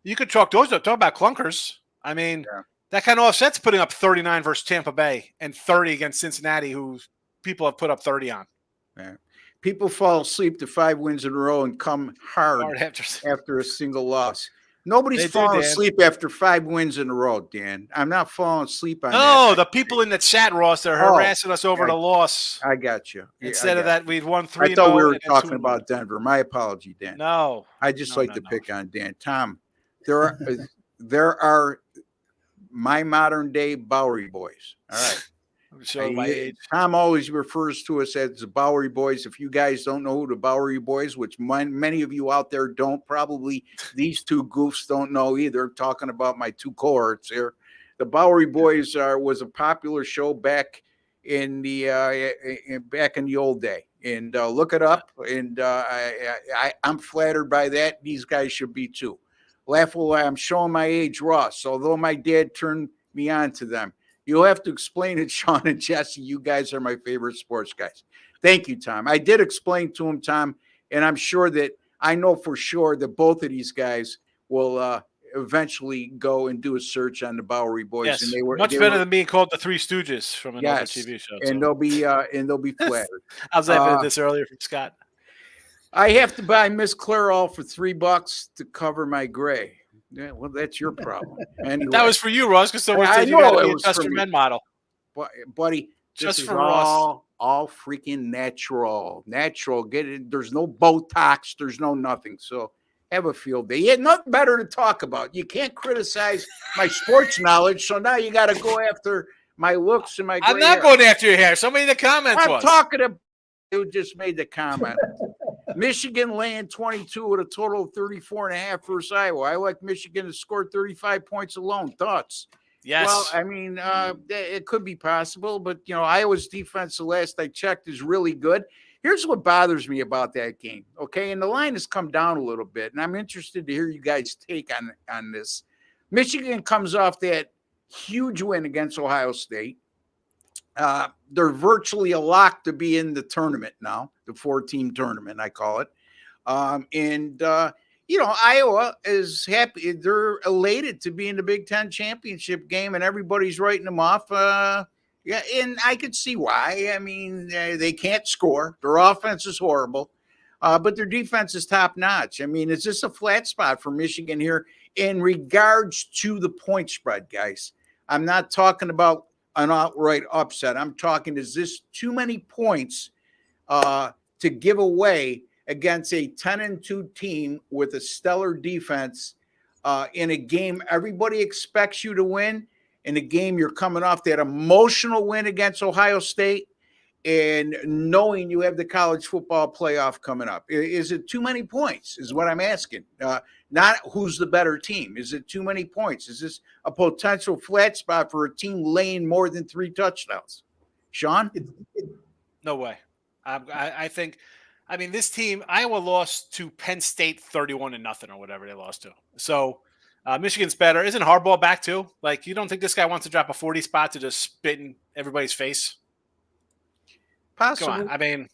you could talk about clunkers. I mean, that kind of offsets putting up 39 versus Tampa Bay and 30 against Cincinnati, who people have put up 30 on. Yeah. People fall asleep to 5 wins in a row and come hard after a single loss. Nobody's falling asleep after 5 wins in a row, Dan. I'm not falling asleep on that. No, the people in the chat, Ross, they're harassing us over the loss. I got you. Instead of that, we'd won 3. I thought we were talking about Denver. My apology, Dan. No. I just like to pick on Dan. Tom, there are my modern day Bowery boys. All right. My age. Tom always refers to us as the Bowery boys. If you guys don't know who the Bowery boys, which many of you out there don't, probably these 2 goofs don't know either, talking about my 2 cohorts here. The Bowery boys was a popular show back in the old day. And look it up. And I'm flattered by that. These guys should be too. Laughable, I'm showing my age, Ross, although my dad turned me on to them. You'll have to explain it, Sean and Jesse. You guys are my favorite sports guys. Thank you, Tom. I did explain to him, Tom, and I'm sure that I know for sure that both of these guys will eventually go and do a search on the Bowery boys. Yes, and they were much better than being called the Three Stooges from another TV show. And they'll be flattered. I was having this earlier from Scott. I have to buy Miss Clairol for $3 to cover my gray. Yeah, well, that's your problem. Anyway. That was for you, Ross, because someone said you got to be a Just for Men model. Buddy, just this for is Ross. All freaking natural. Get it. There's no Botox. There's no nothing. So have a field day. You had nothing better to talk about. You can't criticize my sports knowledge. So now you got to go after my looks and my gray I'm not hair. going after your hair. Somebody in the comments was. I'm talking to who just made the comment. Michigan laying 22 with a total of 34.5 versus Iowa. I like Michigan to score 35 points alone. Thoughts? Yes. Well, I mean, it could be possible, but, Iowa's defense, the last I checked, is really good. Here's what bothers me about that game, okay? And the line has come down a little bit, and I'm interested to hear you guys' take on this. Michigan comes off that huge win against Ohio State. They're virtually a lock to be in the tournament now, the 4-team tournament, I call it. Iowa is happy. They're elated to be in the Big Ten championship game, and everybody's writing them off. And I could see why. I mean, they can't score. Their offense is horrible, but their defense is top notch. I mean, is this a flat spot for Michigan here in regards to the point spread, guys? I'm not talking about an outright upset. I'm talking, is this too many points to give away against a 10-2 team with a stellar defense in a game everybody expects you to win, in a game you're coming off that emotional win against Ohio State and knowing you have the college football playoff coming up? Is it too many points is what I'm asking. Not who's the better team. Is it too many points? Is this a potential flat spot for a team laying more than 3 touchdowns? Sean? No way. I think, this team, Iowa lost to Penn State 31-0 or whatever they lost to. So Michigan's better. Isn't Harbaugh back too? Like, you don't think this guy wants to drop a 40 spot to just spit in everybody's face? Possible. Come on.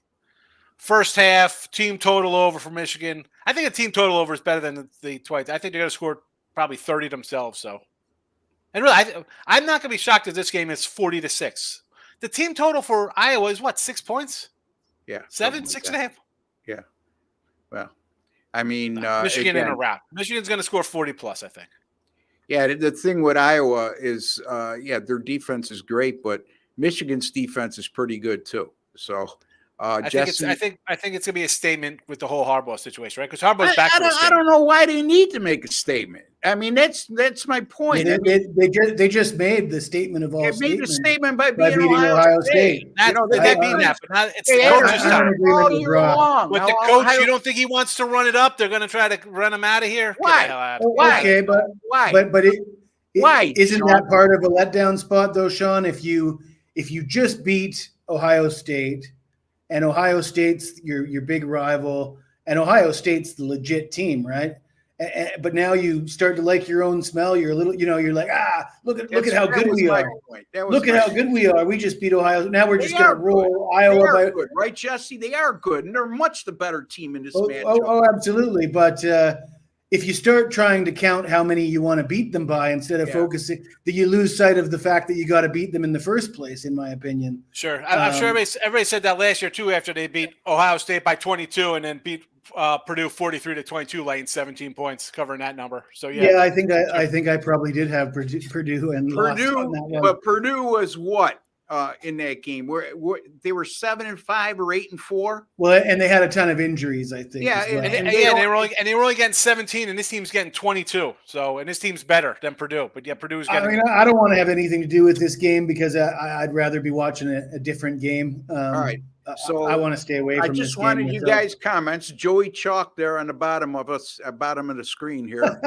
First half, team total over for Michigan. I think a team total over is better than the twice. I think they're going to score probably 30 themselves. So And really, I'm not going to be shocked if this game is 40-6. The team total for Iowa is what, 6 points? Yeah. 7, like 6.5? Yeah. Well, I mean, Michigan again, in a rout. Michigan's going to score 40 plus, I think. Yeah, the thing with Iowa is, their defense is great, but Michigan's defense is pretty good too. So, I think it's going to be a statement with the whole Harbaugh situation, right? Because Harbaugh's I don't know why they need to make a statement. I mean, that's my point. Yeah, I mean, they just made the statement of all they made a statements statement by beating beating Ohio State. They beat that, but now it's the They coach's I'm in time. agreement with Rob. long. With Now, the coach, Ohio- you don't think he wants to run it up? They're going to try to run him out of here? Get the Why? hell out. Why? Okay, Why? Why isn't Sean? that part of a letdown spot though, Sean? If you just beat Ohio State, and Ohio State's your big rival, and Ohio State's the legit team, right? But now you start to like your own smell. You're a little, you're like, look at how good we are. Look at how good we are. We just beat Ohio. Now we're just going to roll Iowa by good, right, Jesse? They are good, and they're much the better team in this matchup. Oh, absolutely. But if you start trying to count how many you want to beat them by instead of focusing, that you lose sight of the fact that you got to beat them in the first place, in my opinion. Sure. I'm sure everybody said that last year too, after they beat Ohio State by 22 and then beat Purdue 43-22, laying 17 points, covering that number. So yeah, I think I probably did have Purdue and lost on that one. But Purdue was what in that game? Where they were 7-5 or 8-4. Well, and they had a ton of injuries, I think. Yeah, well. and they were only getting 17, and this team's getting 22. So, and this team's better than Purdue. But yeah, Purdue's getting. I mean, I don't want to have anything to do with this game because I'd rather be watching a different game. All right. So I want to stay away from this game. I just wanted you guys' comments. Joey Chalk there on the bottom of the screen here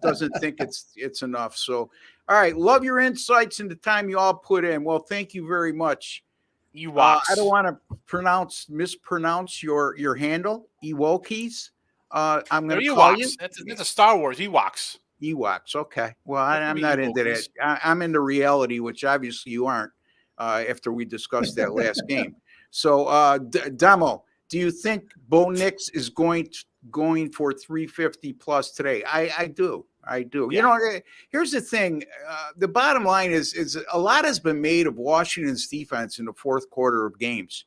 doesn't think it's enough. So, all right, love your insights and the time you all put in. Well, thank you very much. Ewoks. I don't want to mispronounce your handle, Hawkeyes. I'm going to call you. That's a Star Wars Ewoks. Ewoks. Okay. Well, I'm not into that. I'm into reality, which obviously you aren't. After we discussed that last game. So, Demo, do you think Bo Nix is going for 350 plus today? I do. Yeah. Here's the thing. The bottom line is a lot has been made of Washington's defense in the fourth quarter of games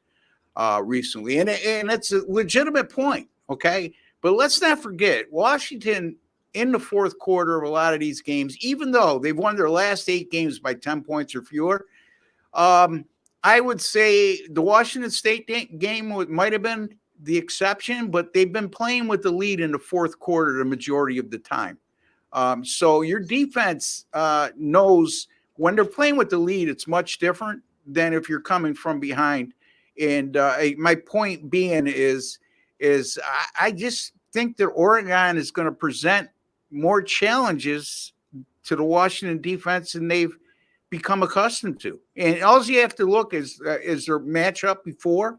recently, and it's a legitimate point. Okay, but let's not forget Washington in the fourth quarter of a lot of these games, even though they've won their last 8 games by 10 points or fewer. I would say the Washington State game might have been the exception, but they've been playing with the lead in the fourth quarter the majority of the time. So your defense knows when they're playing with the lead, it's much different than if you're coming from behind. And my point being is I just think that Oregon is going to present more challenges to the Washington defense than they've become accustomed to. And all you have to look is their matchup before.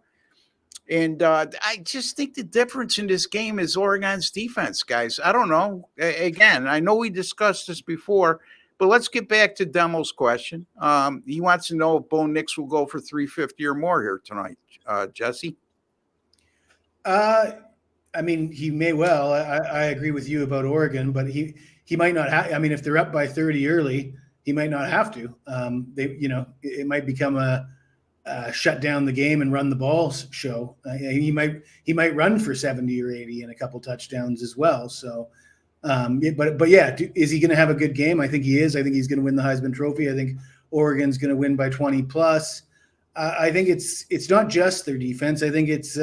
And I just think the difference in this game is Oregon's defense, guys. I don't know. Again, I know we discussed this before, but let's get back to Demo's question. He wants to know if Bo Nix will go for 350 or more here tonight. Jesse? I mean, he may well. I agree with you about Oregon, but he might not have. I mean, if they're up by 30 early, he might not have to. It might become a shut down the game and run the ball show. He might run for 70 or 80 and a couple touchdowns as well. So, but yeah, is he going to have a good game? I think he is. I think he's going to win the Heisman Trophy. I think Oregon's going to win by 20 plus. I think it's not just their defense. I think it's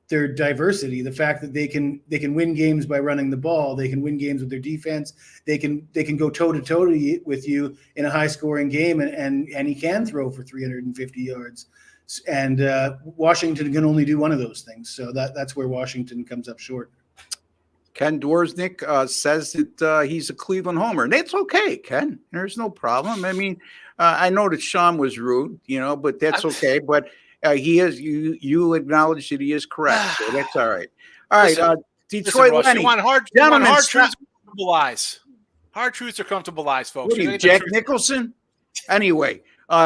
their diversity, the fact that they can win games by running the ball. They can win games with their defense. They can go toe to toe with you in a high scoring game, and he can throw for 350 yards. And Washington can only do one of those things. So that's where Washington comes up short. Ken Dworsnik says that he's a Cleveland homer, and that's okay, Ken. There's no problem. I mean, I know that Sean was rude, but that's okay. But he is. You acknowledge that he is correct, so that's all right. All right, Detroit Russ, Lenny. You want hard truths or comfortable lies? Hard truths or comfortable lies, folks. What are you, Jack Nicholson? Anyway,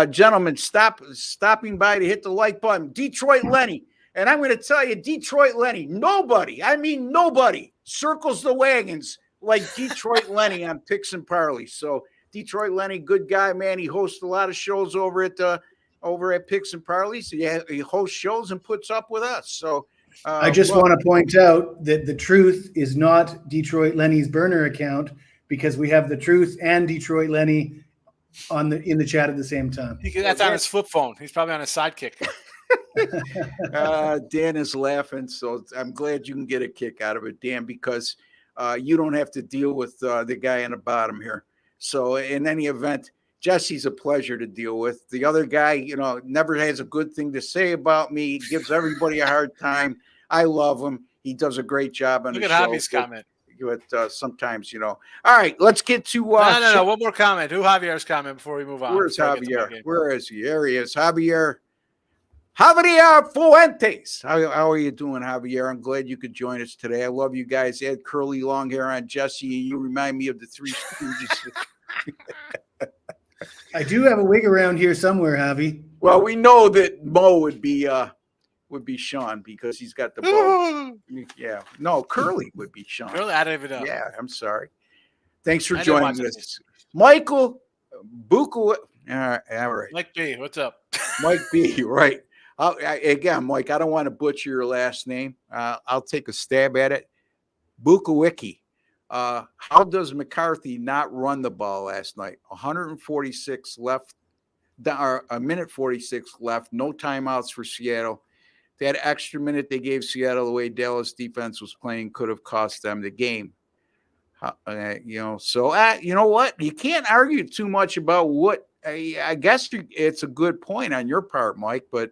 gentlemen, stopping by to hit the like button. Detroit Lenny. And I'm going to tell you, Detroit Lenny, nobody circles the wagons like Detroit Lenny on Picks and Parlays. So Detroit Lenny, good guy, man. He hosts a lot of shows over at Picks and Parleys. He hosts shows and puts up with us. So I just want to point out that the truth is not Detroit Lenny's burner account, because we have the truth and Detroit Lenny in the chat at the same time. That's on his flip phone. He's probably on his sidekick. Dan is laughing, so I'm glad you can get a kick out of it, Dan, because you don't have to deal with the guy in the bottom here. So in any event, Jesse's a pleasure to deal with. The other guy, never has a good thing to say about me. He gives everybody a hard time. I love him. He does a great job on the show. Look at Javier's comment. But sometimes, all right, let's get to no. One more comment. Do Javier's comment before we move on. Where's Javier? Where is he? There he is. Javier Fuentes. How are you doing, Javier? I'm glad you could join us today. I love you guys. Ed curly long hair on Jesse. You remind me of the Three Stooges. I do have a wig around here somewhere, Javi. Well, we know that Mo would be Sean, because he's got the bow. Yeah. No, Curly would be Sean. Curly, I don't even know. Yeah, I'm sorry. Thanks for joining us. Michael Buku. All right. Mike B, what's up? Mike B, right. Again, Mike, I don't want to butcher your last name. I'll take a stab at it. Bukowicki. How does McCarthy not run the ball last night? 146 left, a minute 46 left, no timeouts for Seattle. That extra minute they gave Seattle, the way Dallas defense was playing, could have cost them the game. So you know what? You can't argue too much about what. I guess it's a good point on your part, Mike. But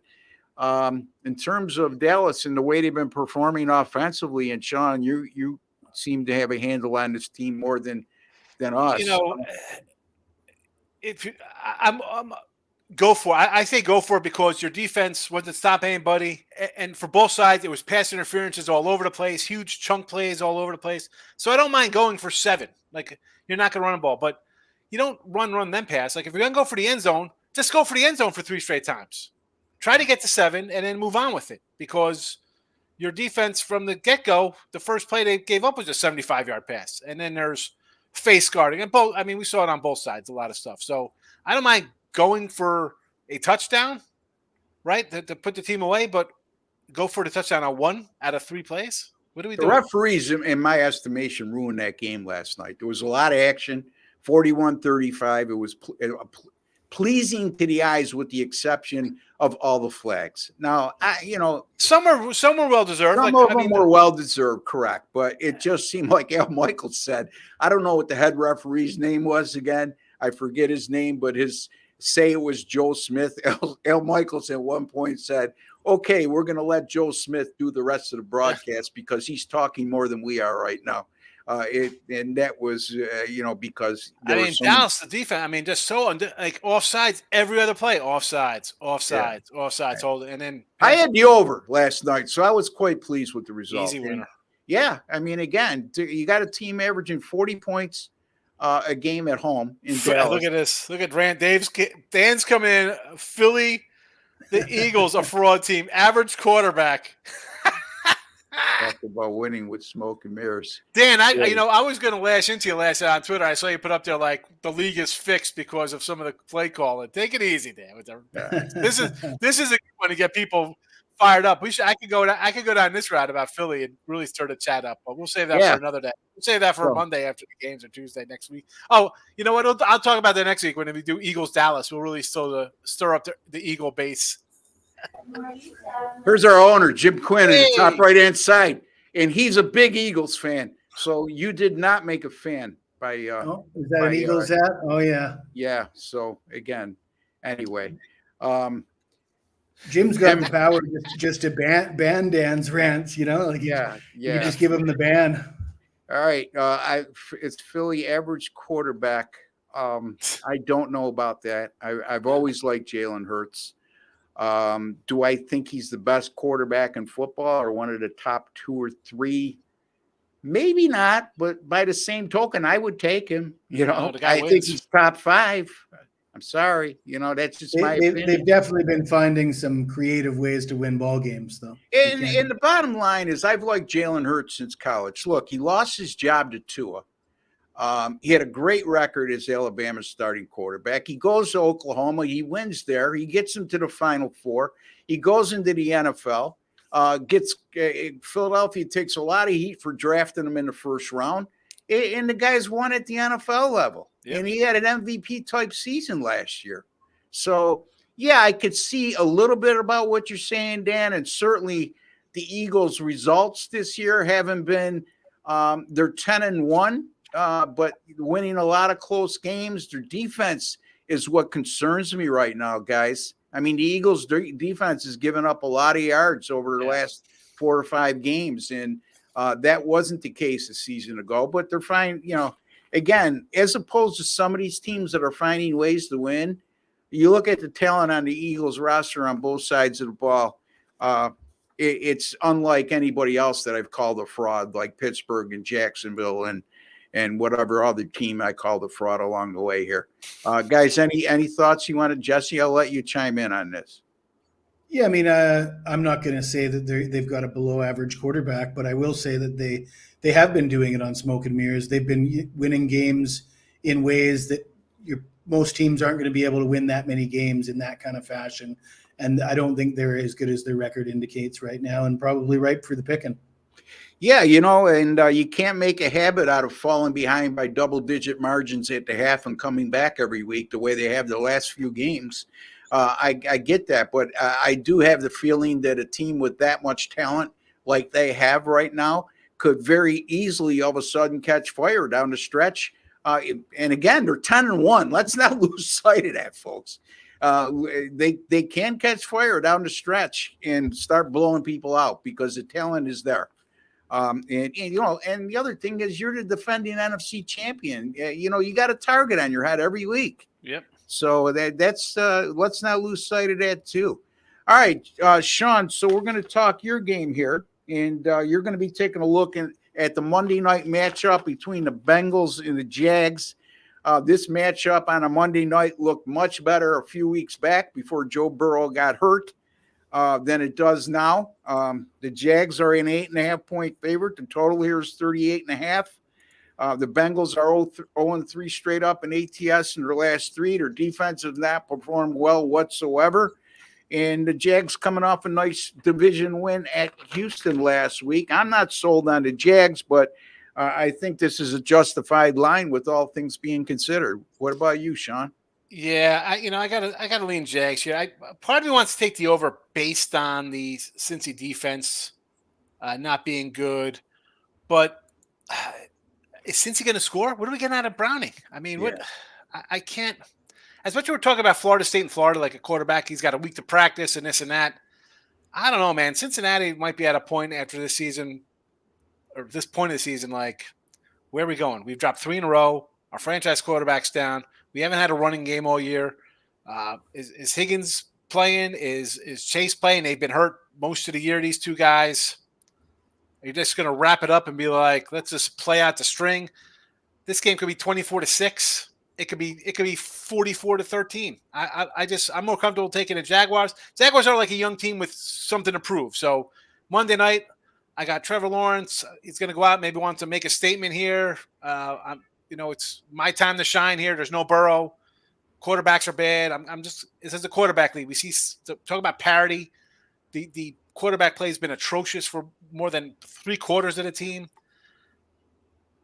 in terms of Dallas and the way they've been performing offensively, and Sean, you seem to have a handle on this team more than us. I'm go for it. I say go for it because your defense wasn't stopping anybody. And for both sides, it was pass interferences all over the place, huge chunk plays all over the place. So I don't mind going for 7. Like, you're not going to run a ball, but you don't run, then pass. Like, if you're going to go for the end zone, just go for the end zone for 3 straight times. Try to get to 7 and then move on with it, because your defense from the get-go, the first play they gave up was a 75-yard pass. And then there's face guarding. And we saw it on both sides, a lot of stuff. So I don't mind going for a touchdown, right, to put the team away, but go for the touchdown on 1 out of 3 plays? What do we do? The referees, in my estimation, ruined that game last night. There was a lot of action, 41-35. It was pleasing to the eyes with the exception of all the flags. Now, some were well-deserved. Some of them were well-deserved, correct. But it just seemed like Al Michaels said, I don't know what the head referee's name was again. I forget his name, but say it was Joe Smith. Al Michaels at one point said, okay, we're going to let Joe Smith do the rest of the broadcast because he's talking more than we are right now. And that was, because Dallas, the defense, just so like offsides every other play, offsides. Right. And then I had the over last night, so I was quite pleased with the result. Easy winner. Yeah, again, you got a team averaging 40 points a game at home in Dallas. Look at this. Look at Rand. Dan's coming in. Philly, the Eagles, a fraud team. Average quarterback. Talk about winning with smoke and mirrors. Dan, I was going to lash into you last night on Twitter. I saw you put up there like the league is fixed because of some of the play calling. Take it easy, Dan. This is a good one to get people fired up. I could go down this route about Philly and really stir the chat up, but we'll save that for another day. We'll save that for Monday after the games or Tuesday next week. Oh, you know what? I'll talk about that next week when we do Eagles Dallas. We'll really stir up the Eagle base. Here's our owner, Jim Quinn, in the top right-hand side, and he's a big Eagles fan. So you did not make a fan by. Is that an Eagles hat? Oh yeah. Yeah. So again, anyway, Jim's got the power just to ban Dan's rants. You just give him the ban. All right. It's Philly average quarterback. I don't know about that. I've always liked Jalen Hurts. Do I think he's the best quarterback in football or one of the top 2 or 3? Maybe not, but by the same token, I would take him. I think he's top 5. I'm sorry. That's just my opinion. They've definitely been finding some creative ways to win ball games, though. And the bottom line is I've liked Jalen Hurts since college. Look, he lost his job to Tua. He had a great record as Alabama's starting quarterback. He goes to Oklahoma. He wins there. He gets him to the Final Four. He goes into the NFL. Philadelphia takes a lot of heat for drafting him in the first round. And the guy's won at the NFL level. Yep. And he had an MVP-type season last year. So, yeah, I could see a little bit about what you're saying, Dan, and certainly the Eagles' results this year haven't been they're 10-1, but winning a lot of close games. Their defense is what concerns me right now, guys. I mean, the Eagles' defense has given up a lot of yards over the last 4 or 5 games, and that wasn't the case a season ago. But they're fine, again, as opposed to some of these teams that are finding ways to win. You look at the talent on the Eagles roster on both sides of the ball. It's unlike anybody else that I've called a fraud, like Pittsburgh and Jacksonville and whatever other team I called a fraud along the way here. Guys, any thoughts you wanted? Jesse, I'll let you chime in on this. Yeah, I mean, I'm not going to say that they've got a below-average quarterback, but I will say that they have been doing it on smoke and mirrors. They've been winning games in ways that most teams aren't going to be able to win that many games in that kind of fashion. And I don't think they're as good as their record indicates right now, and probably ripe for the picking. Yeah, and you can't make a habit out of falling behind by double-digit margins at the half and coming back every week the way they have the last few games. I get that, but I do have the feeling that a team with that much talent like they have right now could very easily all of a sudden catch fire down the stretch. And again, they're 10-1. Let's not lose sight of that, folks. They can catch fire down the stretch and start blowing people out because the talent is there. And the other thing is you're the defending NFC champion. You got a target on your head every week. Yep. So that's let's not lose sight of that too. All right, Sean. So we're going to talk your game here, and you're going to be taking a look at the Monday night matchup between the Bengals and the Jags. This matchup on a Monday night looked much better a few weeks back before Joe Burrow got hurt than it does now. The Jags are an 8.5-point favorite. The total here is 38.5. The Bengals are 0-3 straight up in ATS in their last 3. Their defense has not performed well whatsoever. And the Jags coming off a nice division win at Houston last week. I'm not sold on the Jags, but I think this is a justified line with all things being considered. What about you, Sean? Yeah, I gotta lean Jags here. Part of me wants to take the over based on the Cincy defense not being good, but is Cincy going to score? What are we getting out of Browning? I mean, what? I can't. As much as we're talking about Florida State and Florida, like a quarterback, he's got a week to practice and this and that. I don't know, man. Cincinnati might be at a point after this season, or this point of the season, like, where are we going? We've dropped 3 in a row. Our franchise quarterback's down. We haven't had a running game all year. Is Higgins playing? Is Chase playing? They've been hurt most of the year, these two guys. Are you just going to wrap it up and be like, let's just play out the string? This game could be 24-6. It could be 44-13. I'm more comfortable taking the Jaguars. Jaguars are like a young team with something to prove. So Monday night, I got Trevor Lawrence. He's going to go out, maybe wants to make a statement here. It's my time to shine here. There's no Burrow. Quarterbacks are bad. This is a quarterback league. We see talk about parity. The quarterback play has been atrocious for more than 3/4 of the team.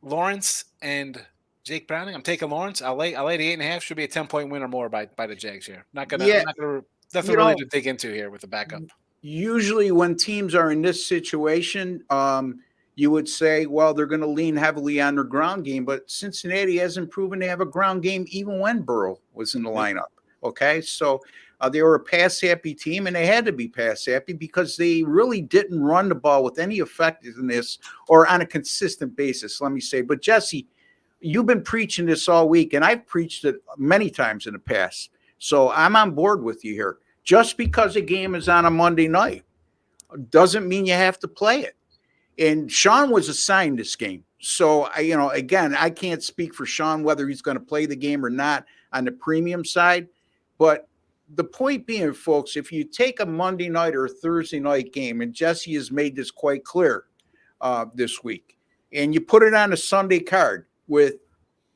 Lawrence and Jake Browning. I'm taking Lawrence. I'll lay the 8.5. Should be a 10-point win or more by the Jags here. Nothing really to dig into here with the backup. Usually when teams are in this situation, you would say, well, they're going to lean heavily on their ground game, but Cincinnati hasn't proven to have a ground game even when Burrow was in the lineup. Okay, so they were a pass-happy team, and they had to be pass-happy because they really didn't run the ball with any effectiveness or on a consistent basis, let me say. But, Jesse, you've been preaching this all week, and I've preached it many times in the past. So I'm on board with you here. Just because a game is on a Monday night doesn't mean you have to play it. And Sean was assigned this game. So, again, I can't speak for Sean whether he's going to play the game or not on the premium side. But the point being, folks, if you take a Monday night or a Thursday night game, and Jesse has made this quite clear this week, and you put it on a Sunday card with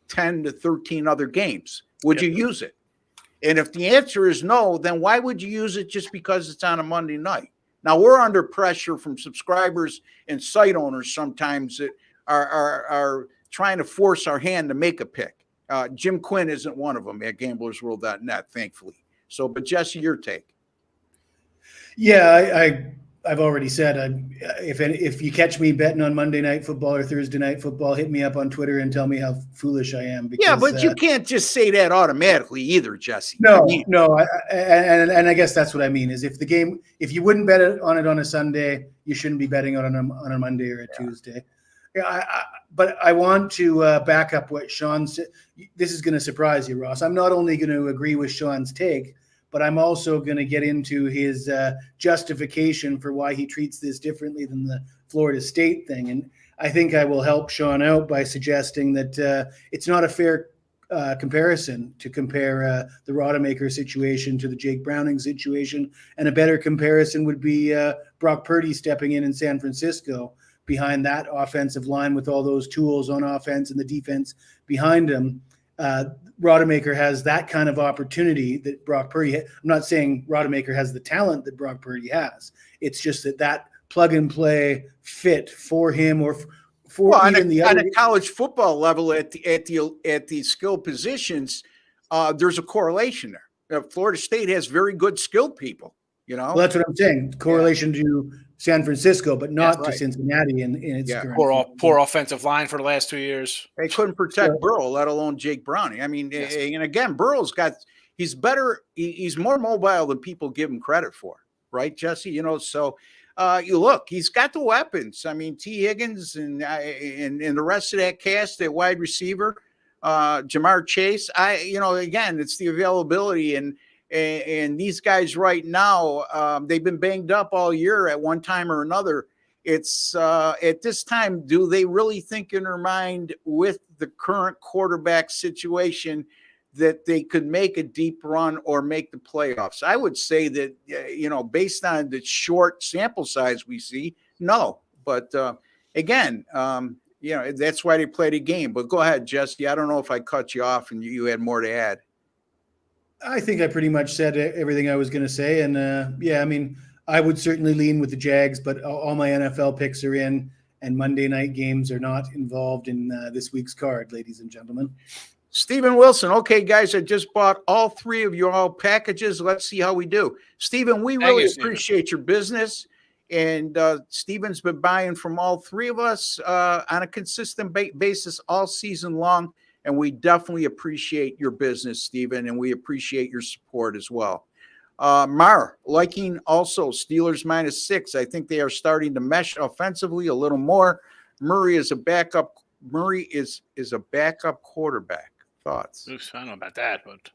10 to 13 other games? Would you use it? And if the answer is no, then why would you use it just because it's on a Monday night? Now, we're under pressure from subscribers and site owners sometimes that are trying to force our hand to make a pick. Jim Quinn isn't one of them at gamblersworld.net, thankfully. So, but Jesse, your take. Yeah, I've already said, if you catch me betting on Monday Night Football or Thursday Night Football, hit me up on Twitter and tell me how foolish I am. Because, yeah, but you can't just say that automatically either, Jesse. No, and I guess that's what I mean is if you wouldn't bet on it on a Sunday, you shouldn't be betting on a Monday or a Tuesday. Yeah, but I want to back up what Sean said. This is going to surprise you, Ross. I'm not only going to agree with Sean's take, but I'm also going to get into his justification for why he treats this differently than the Florida State thing. And I think I will help Sean out by suggesting that it's not a fair comparison to compare the Rodemaker situation to the Jake Browning situation. And a better comparison would be Brock Purdy stepping in San Francisco behind that offensive line with all those tools on offense and the defense behind him. Rodemaker has that kind of opportunity that Brock Purdy. I'm not saying Rodemaker has the talent that Brock Purdy has. It's just that plug and play fit for him or for even the other. On a college football level at the skill positions, there's a correlation there. Florida State has very good skilled people. Well, that's what I'm saying. Correlation to San Francisco, but not to Cincinnati in its current poor offensive line for the last 2 years. They couldn't protect Burrow, let alone Jake Browning. I mean, and again, Burrow's he's better. He's more mobile than people give him credit for, right, Jesse? So you look, he's got the weapons. I mean, T. Higgins and the rest of that cast, that wide receiver, Jamar Chase. Again, it's the availability and these guys right now, they've been banged up all year at one time or another. It's at this time, do they really think in their mind with the current quarterback situation that they could make a deep run or make the playoffs? I would say that, based on the short sample size we see, no. But again, that's why they played a game. But go ahead, Jesse. I don't know if I cut you off and you had more to add. I think I pretty much said everything I was going to say. And I mean, I would certainly lean with the Jags, but all my NFL picks are in, and Monday night games are not involved in this week's card, ladies and gentlemen. Stephen Wilson. Okay, guys, I just bought all three of your all packages. Let's see how we do. Stephen, we really appreciate your business. And Stephen's been buying from all three of us on a consistent basis all season long. And we definitely appreciate your business, Stephen, and we appreciate your support as well. Mar, liking also Steelers -6. I think they are starting to mesh offensively a little more. Murray is a backup quarterback. Thoughts? Oops, I don't know about that, but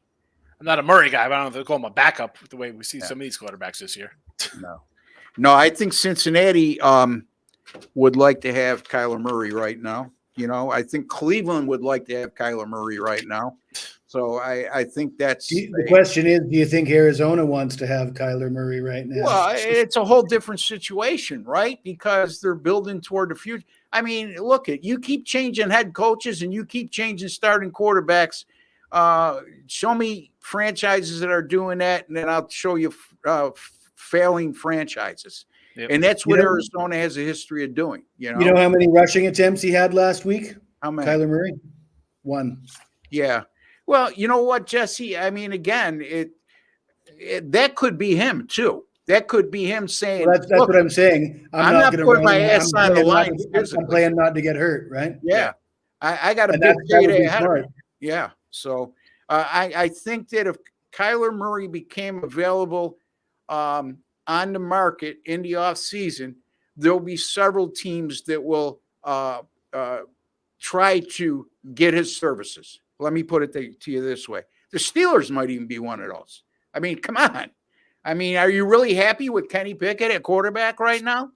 I'm not a Murray guy, but I don't know if they call him a backup the way we see some of these quarterbacks this year. No, I think Cincinnati would like to have Kyler Murray right now. I think Cleveland would like to have Kyler Murray right now. So I think that's the question is, do you think Arizona wants to have Kyler Murray right now? Well, it's a whole different situation, right? Because they're building toward the future. I mean, look, you keep changing head coaches and you keep changing starting quarterbacks. Show me franchises that are doing that, and then I'll show you failing franchises. Yep. And that's what Arizona has a history of doing. You know how many rushing attempts he had last week? How many? Kyler Murray? 1. Yeah. Well, you know what, Jesse? I mean, again, that could be him too. That could be him saying, that's what I'm saying. I'm not putting my ass on the line. I'm playing not to get hurt, right? Yeah. I got a big payday ahead of me. Yeah. So I think that if Kyler Murray became available on the market in the offseason, there'll be several teams that will try to get his services. Let me put it to you this way. The Steelers might even be one of those. I mean, come on. I mean, are you really happy with Kenny Pickett at quarterback right now?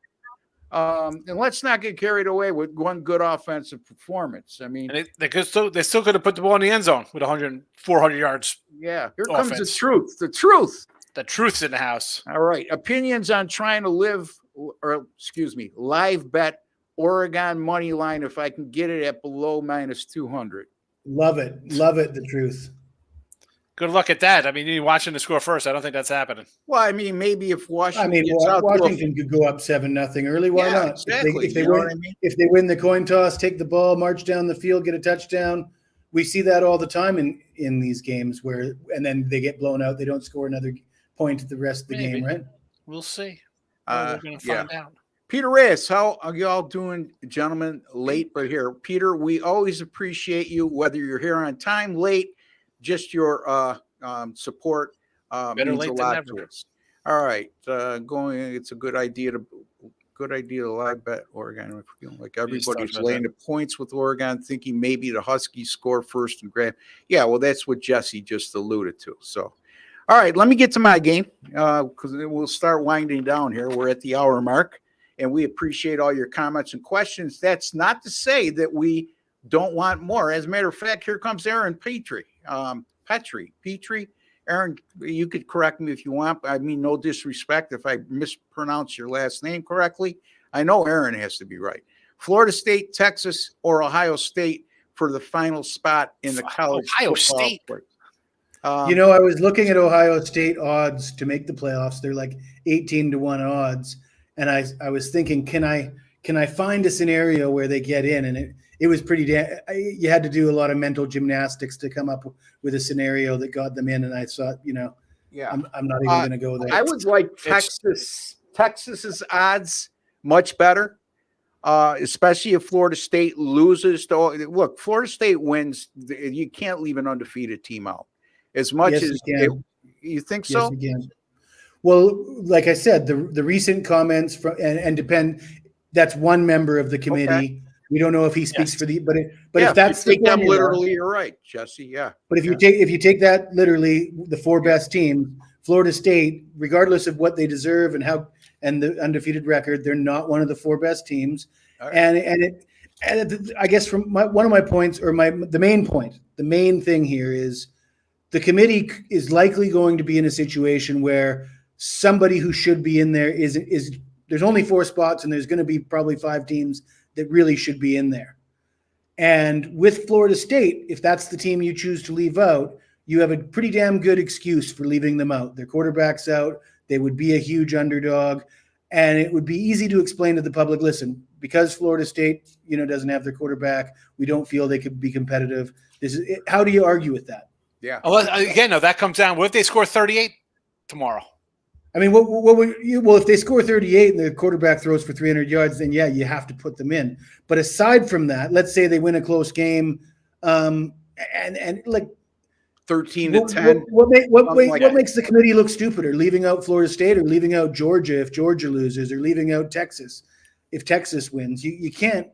And let's not get carried away with one good offensive performance. I mean, they still could have put the ball in the end zone with 400 yards. Yeah, here comes the truth. The truth. The truth's in the house. All right. Opinions on trying to live bet Oregon money line if I can get it at below -200. Love it. Love it. The truth. Good luck at that. I mean, you're watching the score first. I don't think that's happening. Well, I mean, maybe if Washington I mean, gets out Washington could go up 7-0 early. Why not? Exactly. If they win, if they win the coin toss, take the ball, march down the field, get a touchdown. We see that all the time in these games and then they get blown out. They don't score another point at the rest of the game, right? We'll see. We're going to find out. Peter Reyes, how are you all doing, gentlemen? Late, but here. Peter, we always appreciate you, whether you're here on time, late, just your support Better means late a than lot never. to us. All right, it's a good idea to live bet Oregon. I feel like everybody's laying the points with Oregon, thinking maybe the Huskies score first and grab. Yeah, well, that's what Jesse just alluded to. So, all right, let me get to my game because we'll start winding down here. We're at the hour mark, and we appreciate all your comments and questions. That's not to say that we don't want more. As a matter of fact, here comes Aaron Petrie. Aaron, you could correct me if you want. I mean, no disrespect if I mispronounce your last name correctly. I know Aaron has to be right. Florida State, Texas, or Ohio State for the final spot in the college Ohio football State. I was looking at Ohio State odds to make the playoffs. They're like 18-1 odds. And I was thinking, can I find a scenario where they get in? And it was pretty you had to do a lot of mental gymnastics to come up with a scenario that got them in. And I thought, I'm not even going to go there. I would like Texas's odds much better, especially if Florida State loses. Look, Florida State wins. You can't leave an undefeated team out. As much as you think so? Yes, you can. Well, like I said, the recent comments from and depend. That's one member of the committee. Okay. We don't know if he speaks for the, but if that's take them literally, you're right, Jesse. Yeah. But if you take that literally, the four best teams, Florida State, regardless of what they deserve and the undefeated record, they're not one of the four best teams. Right. And I guess from one of my points or the main thing here is the committee is likely going to be in a situation where somebody who should be in there is there's only 4 spots and there's going to be probably 5 teams that really should be in there. And with Florida State, if that's the team you choose to leave out, you have a pretty damn good excuse for leaving them out. Their quarterback's out. They would be a huge underdog. And it would be easy to explain to the public, listen, because Florida State, doesn't have their quarterback, we don't feel they could be competitive. How do you argue with that? Yeah. Again, no, that comes down. What if they score 38 tomorrow? I mean, if they score 38 and the quarterback throws for 300 yards, then you have to put them in. But aside from that, let's say they win a close game, and like 13-10. What makes the committee look stupider? Leaving out Florida State or leaving out Georgia if Georgia loses, or leaving out Texas if Texas wins? You can't.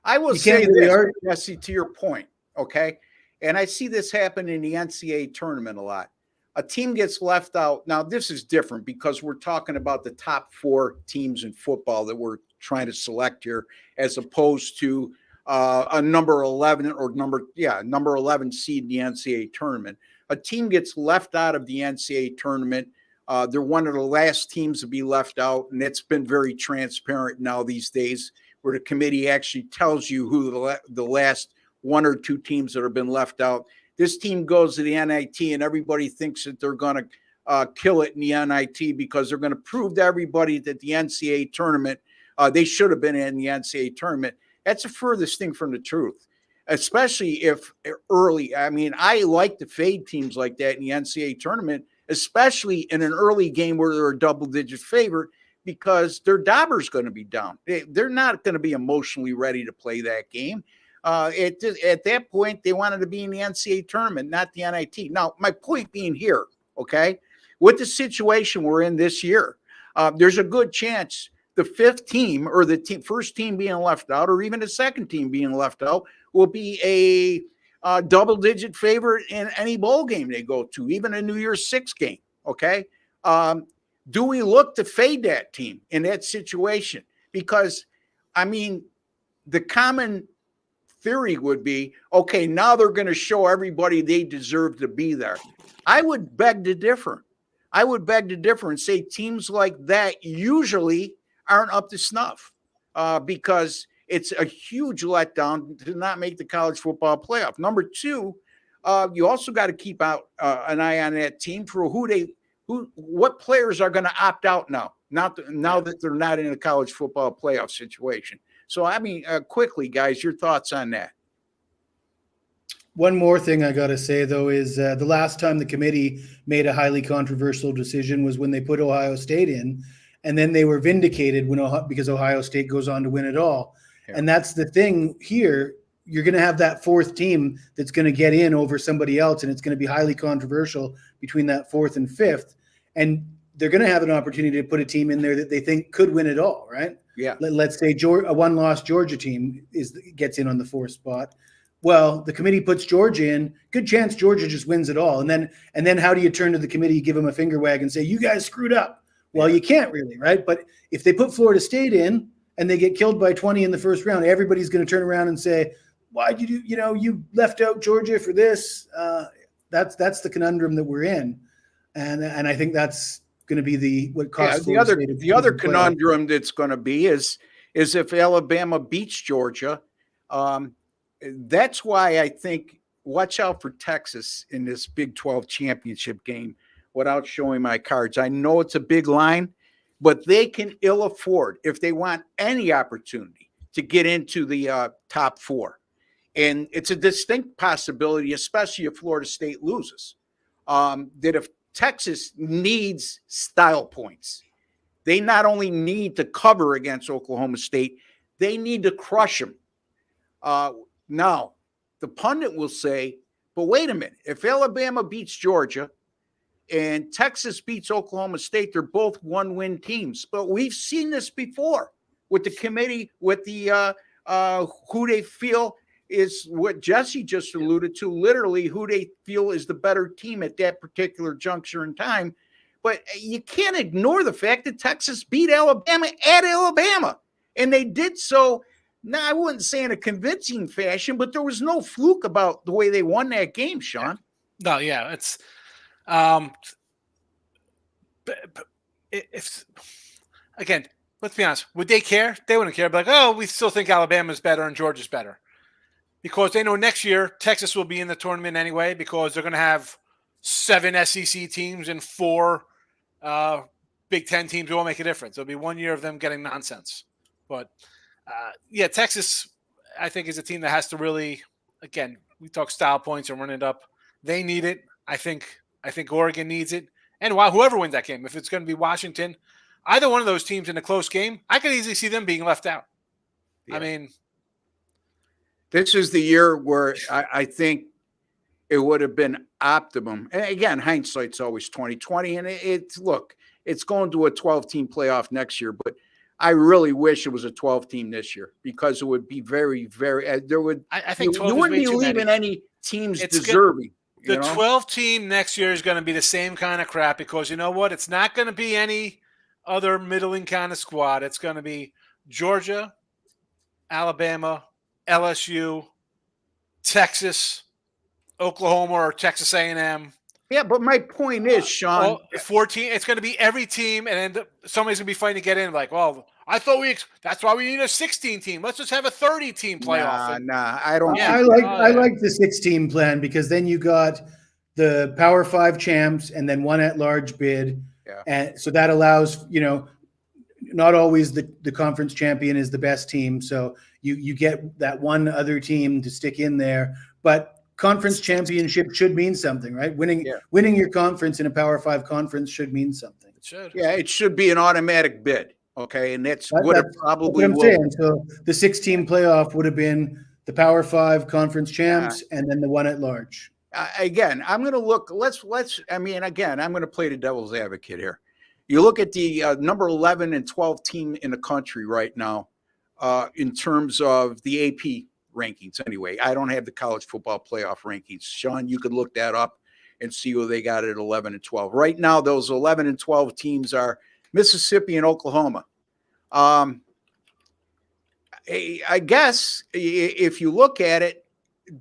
I will say this, Jesse, to your point. Okay, and I see this happen in the NCAA tournament a lot. A team gets left out. Now, this is different because we're talking about the top 4 teams in football that we're trying to select here, as opposed to a number 11 or number 11 seed in the NCAA tournament. A team gets left out of the NCAA tournament. They're one of the last teams to be left out, and it's been very transparent now these days, where the committee actually tells you who the last 1 or 2 teams that have been left out. This team goes to the NIT, and everybody thinks that they're going to kill it in the NIT because they're going to prove to everybody that the NCAA tournament, they should have been in the NCAA tournament. That's the furthest thing from the truth, especially if early. I mean, I like to fade teams like that in the NCAA tournament, especially in an early game where they're a double-digit favorite, because their dauber's going to be down. They're not going to be emotionally ready to play that game. At that point, they wanted to be in the NCAA tournament, not the NIT. Now, my point being here, okay, with the situation we're in this year, there's a good chance the 5th team or the first team being left out, or even the 2nd team being left out, will be a double-digit favorite in any bowl game they go to, even a New Year's Six game, okay? Do we look to fade that team in that situation? Because, I mean, the common theory would be, okay, now they're going to show everybody they deserve to be there. I would beg to differ. And say teams like that usually aren't up to snuff because it's a huge letdown to not make the college football playoff. Number two, you also got to keep out an eye on that team for what players are going to opt out now. Now that they're not in a college football playoff situation. So, I mean, quickly, guys, your thoughts on that? One more thing I got to say, though, is the last time the committee made a highly controversial decision was when they put Ohio State in, and then they were vindicated because Ohio State goes on to win it all. Yeah. And that's the thing here. You're going to have that fourth team that's going to get in over somebody else, and it's going to be highly controversial between that fourth and fifth. And they're going to have an opportunity to put a team in there that they think could win it all, right? Yeah. Let's say a one-loss Georgia team gets in on the fourth spot. Well, the committee puts Georgia in. Good chance Georgia just wins it all. And then how do you turn to the committee, give them a finger wag, and say, you guys screwed up? Well, you can't really, right? But if they put Florida State in and they get killed by 20 in the first round, everybody's going to turn around and say, why'd you do? You left out Georgia for this. That's the conundrum that we're in, and I think that's going to be what costs the other conundrum that's going to be is if Alabama beats Georgia. That's why I think watch out for Texas in this Big 12 championship game without showing my cards. I know it's a big line, but they can ill afford if they want any opportunity to get into the top four. And it's a distinct possibility, especially if Florida State loses, that if Texas needs style points, they not only need to cover against Oklahoma State, they need to crush them. Now, the pundit will say, but wait a minute, if Alabama beats Georgia and Texas beats Oklahoma State, they're both one-win teams. But we've seen this before with the committee, with the who they feel is what Jesse just alluded to, literally who they feel is the better team at that particular juncture in time. But you can't ignore the fact that Texas beat Alabama at Alabama. And they did so, now I wouldn't say in a convincing fashion, but there was no fluke about the way they won that game, Sean. No, yeah. It's if again, let's be honest. Would they care? They wouldn't care. But like, oh, we still think Alabama's better and Georgia's better. Because they know next year Texas will be in the tournament anyway because they're going to have 7 SEC teams and 4 Big Ten teams. It won't make a difference. It'll be 1 year of them getting nonsense. But, Texas, I think, is a team that has to really, again, we talk style points and run it up. They need it. I think Oregon needs it. And whoever wins that game, if it's going to be Washington, either one of those teams in a close game, I could easily see them being left out. Yeah. I mean, this is the year where I think it would have been optimum. And again, hindsight's always 20/20. And it's going to a 12-team playoff next year. But I really wish it was a 12-team this year because it would be very, very. There would. I think you wouldn't be leaving any teams deserving. The 12-team next year is going to be the same kind of crap because you know what? It's not going to be any other middling kind of squad. It's going to be Georgia, Alabama, LSU, Texas, Oklahoma, or Texas A&M. Yeah, but my point is, Sean, 14. It's going to be every team, and then somebody's going to be fighting to get in. Like, well, I thought that's why we need a 16 team. Let's just have a 30-team playoff. Nah, I don't. Yeah, I like the 6-team plan because then you got the Power 5 champs and then one at-large bid, and so that allows not always the conference champion is the best team, so you get that one other team to stick in there, but. Conference championship should mean something, right? Winning your conference in a Power 5 conference should mean something. It should. Yeah, it should be an automatic bid. Okay, and that's what it probably will. Saying. So the 6-team playoff would have been the Power 5 conference champs and then the one at large. Again, I'm going to look. I'm going to play the devil's advocate here. You look at the number 11 and 12 team in the country right now, in terms of the AP rankings. Anyway, I don't have the college football playoff rankings. Sean, you could look that up and see who they got at 11 and 12. Right now, those 11 and 12 teams are Mississippi and Oklahoma. I guess if you look at it,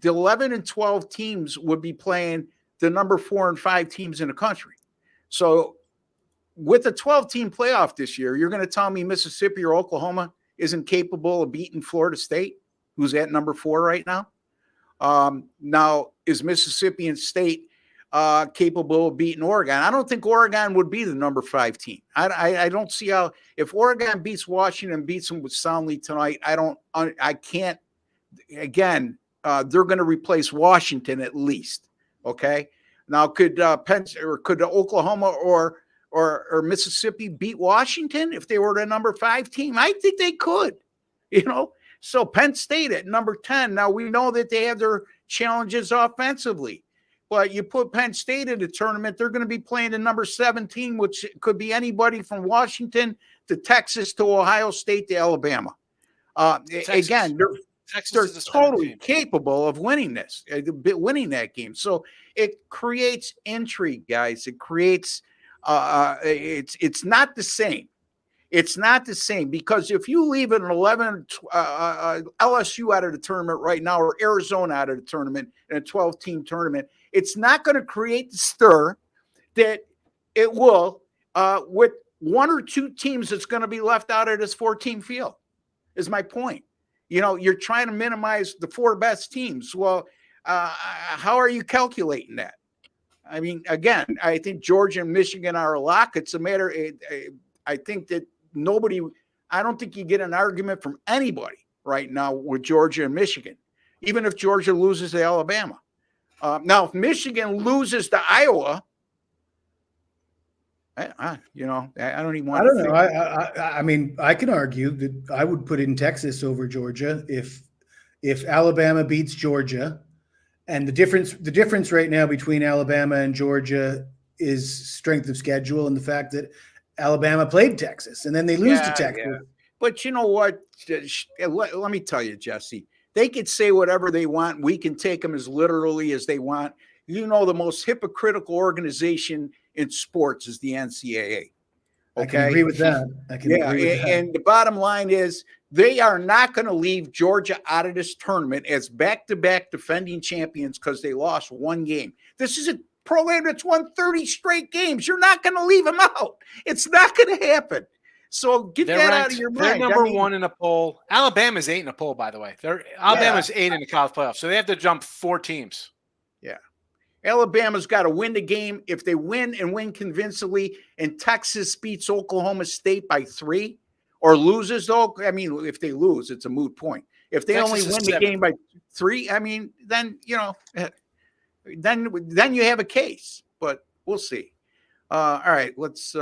the 11 and 12 teams would be playing the number 4 and 5 teams in the country. So with a 12-team playoff this year, you're going to tell me Mississippi or Oklahoma isn't capable of beating Florida State, who's at number 4 right now? Now, is Mississippi State capable of beating Oregon? I don't think Oregon would be the number 5 team. I don't see how, if Oregon beats Washington, beats them soundly tonight, I can't, again, they're going to replace Washington at least. Okay. Now, could Oklahoma or Mississippi beat Washington if they were the number 5 team? I think they could, So Penn State at number 10. Now, we know that they have their challenges offensively, but you put Penn State in the tournament, they're going to be playing the number 17, which could be anybody from Washington to Texas to Ohio State to Alabama. Again, they're totally capable of winning that game. So it creates intrigue, guys. It creates it's not the same. It's not the same, because if you leave an 11 LSU out of the tournament right now, or Arizona out of the tournament in a 12-team tournament, it's not going to create the stir that it will with 1 or 2 teams that's going to be left out of this 4-team field, is my point. You're trying to minimize the 4 best teams. Well, how are you calculating that? I mean, again, I think Georgia and Michigan are a lock. It's a matter, I think that I don't think you get an argument from anybody right now with Georgia and Michigan, even if Georgia loses to Alabama. Now, if Michigan loses to Iowa, I don't even want to. I don't know. I mean, I can argue that I would put in Texas over Georgia if Alabama beats Georgia, and the difference right now between Alabama and Georgia is strength of schedule and the fact that Alabama played Texas and then they lose to Texas. Yeah. But you know what? Let me tell you, Jesse, they could say whatever they want. We can take them as literally as they want. The most hypocritical organization in sports is the NCAA. Okay? I can agree with that. And the bottom line is they are not going to leave Georgia out of this tournament as back-to-back defending champions because they lost 1 game. This is a program that's won 30 straight games. You're not going to leave them out. It's not going to happen. So get that out of your mind. They're number 1 in a poll. Alabama's 8 in a poll, by the way. Alabama's 8 in the college playoffs, so they have to jump 4 teams. Yeah. Alabama's got to win the game. If they win and win convincingly, and Texas beats Oklahoma State by 3 or loses, though, I mean, if they lose, it's a moot point. If they only win the game by 3, I mean, then, then you have a case, but we'll see. All right, let's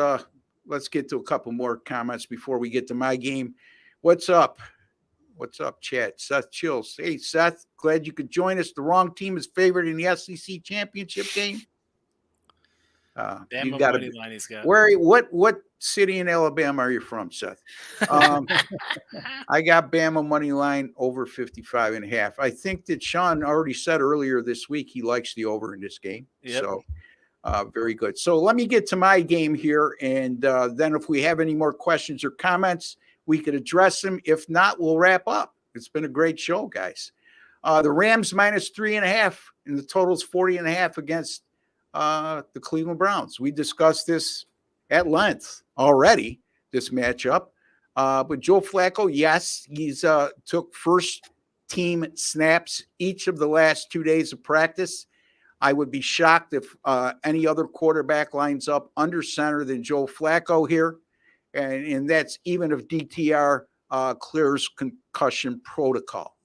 get to a couple more comments before we get to my game. What's up? What's up, chat? Seth Chills. Hey, Seth, glad you could join us. The wrong team is favored in the SEC championship game. You got what city in Alabama are you from, Seth? I got Bama money line over 55.5. I think that Sean already said earlier this week he likes the over in this game. Yep. So very good. So let me get to my game here, and then if we have any more questions or comments, we could address them. If not, we'll wrap up. It's been a great show, guys. The Rams minus 3.5, and the total's 40.5 against the Cleveland Browns. We discussed this at length already, this matchup. But Joe Flacco, yes, he's took first team snaps each of the last 2 days of practice. I would be shocked if any other quarterback lines up under center than Joe Flacco here. And that's even if DTR clears concussion protocol.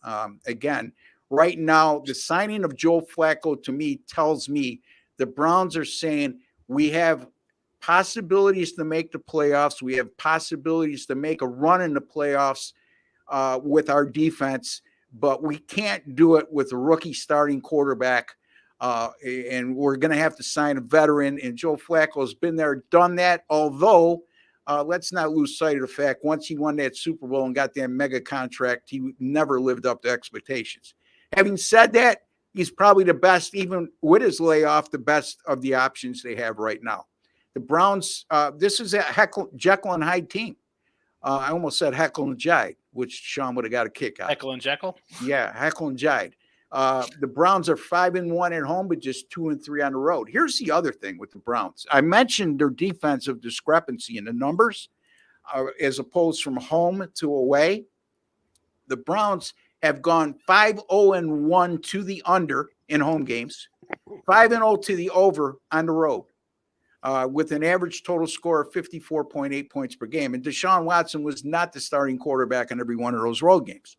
Again, right now, the signing of Joe Flacco to me tells me the Browns are saying we have possibilities to make the playoffs. We have possibilities to make a run in the playoffs with our defense, but we can't do it with a rookie starting quarterback. And we're going to have to sign a veteran. And Joe Flacco has been there, done that. Although, let's not lose sight of the fact, once he won that Super Bowl and got that mega contract, he never lived up to expectations. Having said that, he's probably the best, even with his layoff, the best of the options they have right now. The Browns, this is a Jekyll and Hyde team. I almost said Heckle and Jide, which Sean would have got a kick out. Heckle and Jekyll? Yeah, Heckle and Jide. The Browns are 5-1 at home, but just 2-3 on the road. Here's the other thing with the Browns. I mentioned their defensive discrepancy in the numbers. as opposed from home to away. The Browns have gone 5-0-1 to the under in home games, 5-0 to the over on the road, with an average total score of 54.8 points per game. And Deshaun Watson was not the starting quarterback in every one of those road games.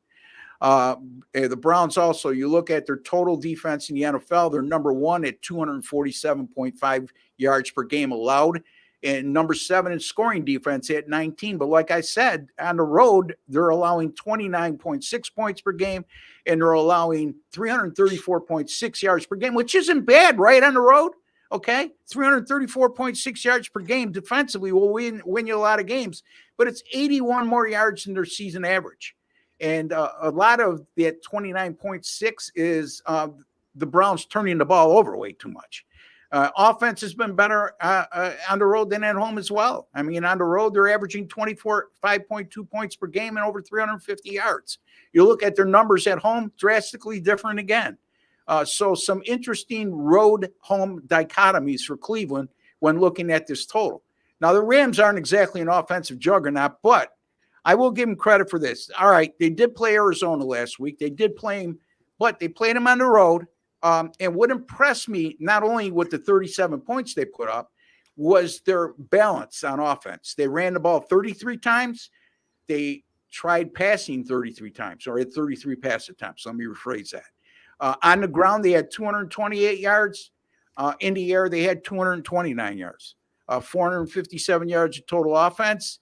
The Browns also, you look at their total defense in the NFL, they're number one at 247.5 yards per game allowed, and number 7 in scoring defense at 19. But like I said, on the road, they're allowing 29.6 points per game, and they're allowing 334.6 yards per game, which isn't bad, right, on the road? Okay, 334.6 yards per game defensively will win you a lot of games, but it's 81 more yards than their season average. And a lot of that 29.6 is the Browns turning the ball over way too much. Offense has been better on the road than at home as well. I mean, on the road, they're averaging 5.2 points per game and over 350 yards. You look at their numbers at home, drastically different again. So some interesting road-home dichotomies for Cleveland when looking at this total. Now, the Rams aren't exactly an offensive juggernaut, but I will give them credit for this. All right, they did play Arizona last week. They did play them, but they played them on the road. And what impressed me, not only with the 37 points they put up, was their balance on offense. They ran the ball 33 times. They tried passing 33 times, or had 33 pass attempts. Let me rephrase that. On the ground, they had 228 yards. In the air, they had 229 yards. 457 yards of total offense.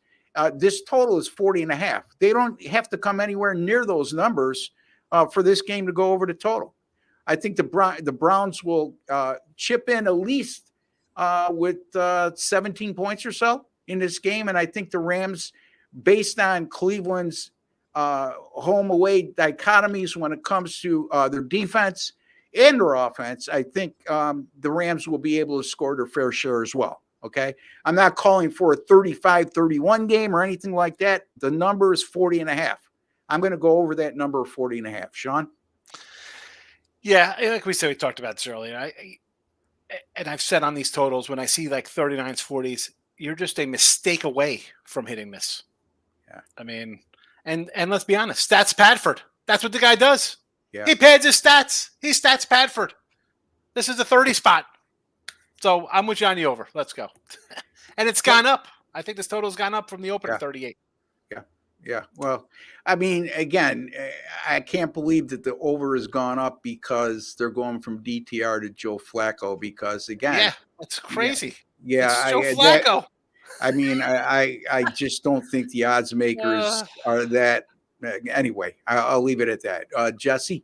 This total is 40.5. They don't have to come anywhere near those numbers for this game to go over the total. I think the Browns will chip in at least with 17 points or so in this game. And I think the Rams, based on Cleveland's home-away dichotomies when it comes to their defense and their offense, I think the Rams will be able to score their fair share as well. Okay, I'm not calling for a 35-31 game or anything like that. The number is 40.5. I'm going to go over that number of 40.5. Sean? Yeah, like we said, we talked about this earlier. And I've said on these totals, when I see like 39s, 40s, you're just a mistake away from hitting this. Yeah. I mean, and let's be honest, stats Padford. That's what the guy does. Yeah. He pads his stats. He stats Padford. This is a 30 spot. So I'm with you on the over. Let's go. And it's gone up. I think this total's gone up from the open to 38. Yeah. Well, I mean, again, I can't believe that the over has gone up because they're going from DTR to Joe Flacco. Because again, yeah, that's crazy. Yeah, it's Joe Flacco. I just don't think the odds makers are that. Anyway, I'll leave it at that. Jesse.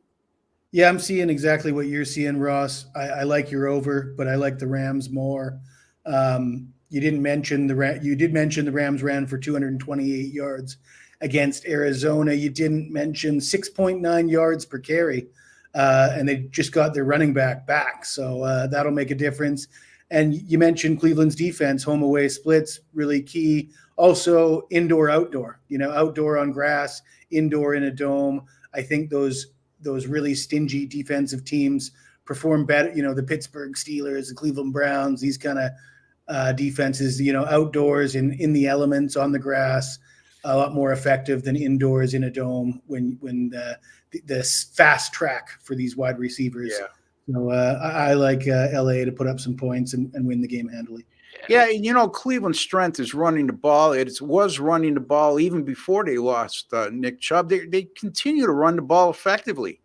Yeah, I'm seeing exactly what you're seeing, Ross. I like your over, but I like the Rams more. You didn't mention you did mention the Rams ran for 228 yards against Arizona. You didn't mention 6.9 yards per carry, and they just got their running back. So that'll make a difference. And you mentioned Cleveland's defense, home away splits, really key. Also indoor, outdoor. Outdoor on grass, indoor in a dome. I think those really stingy defensive teams perform better. The Pittsburgh Steelers, the Cleveland Browns, these kind of defenses, outdoors in the elements on the grass, a lot more effective than indoors in a dome when the fast track for these wide receivers. Yeah. So I like LA to put up some points and win the game handily. Yeah, Cleveland's strength is running the ball. It was running the ball even before they lost Nick Chubb. They continue to run the ball effectively.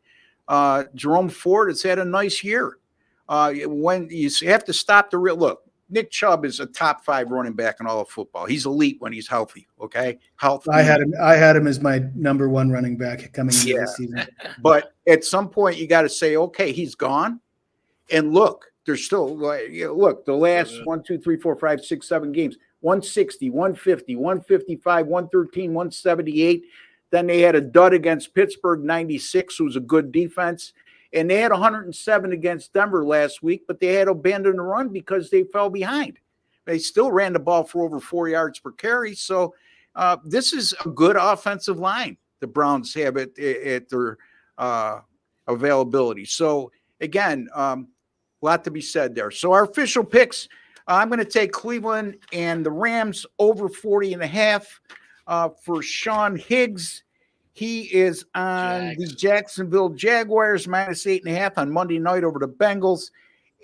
Jerome Ford has had a nice year. When you have to stop the real look, Nick Chubb is a top 5 running back in all of football. He's elite when he's healthy. Okay, healthy. I had him as my number 1 running back coming into this season. But at some point, you got to say, okay, he's gone, and look. There's still the last 1, 2, 3, 4, 5, 6, 7 games, 160, 150, 155, 113, 178. Then they had a dud against Pittsburgh, 96, who was a good defense. And they had 107 against Denver last week, but they had to abandon the run because they fell behind. They still ran the ball for over 4 yards per carry. So this is a good offensive line the Browns have at their availability. So, again, a lot to be said there. So our official picks I'm going to take Cleveland and the Rams over 40.5. For Sean Higgs, he is on the Jacksonville Jaguars minus 8.5 on Monday night over the Bengals.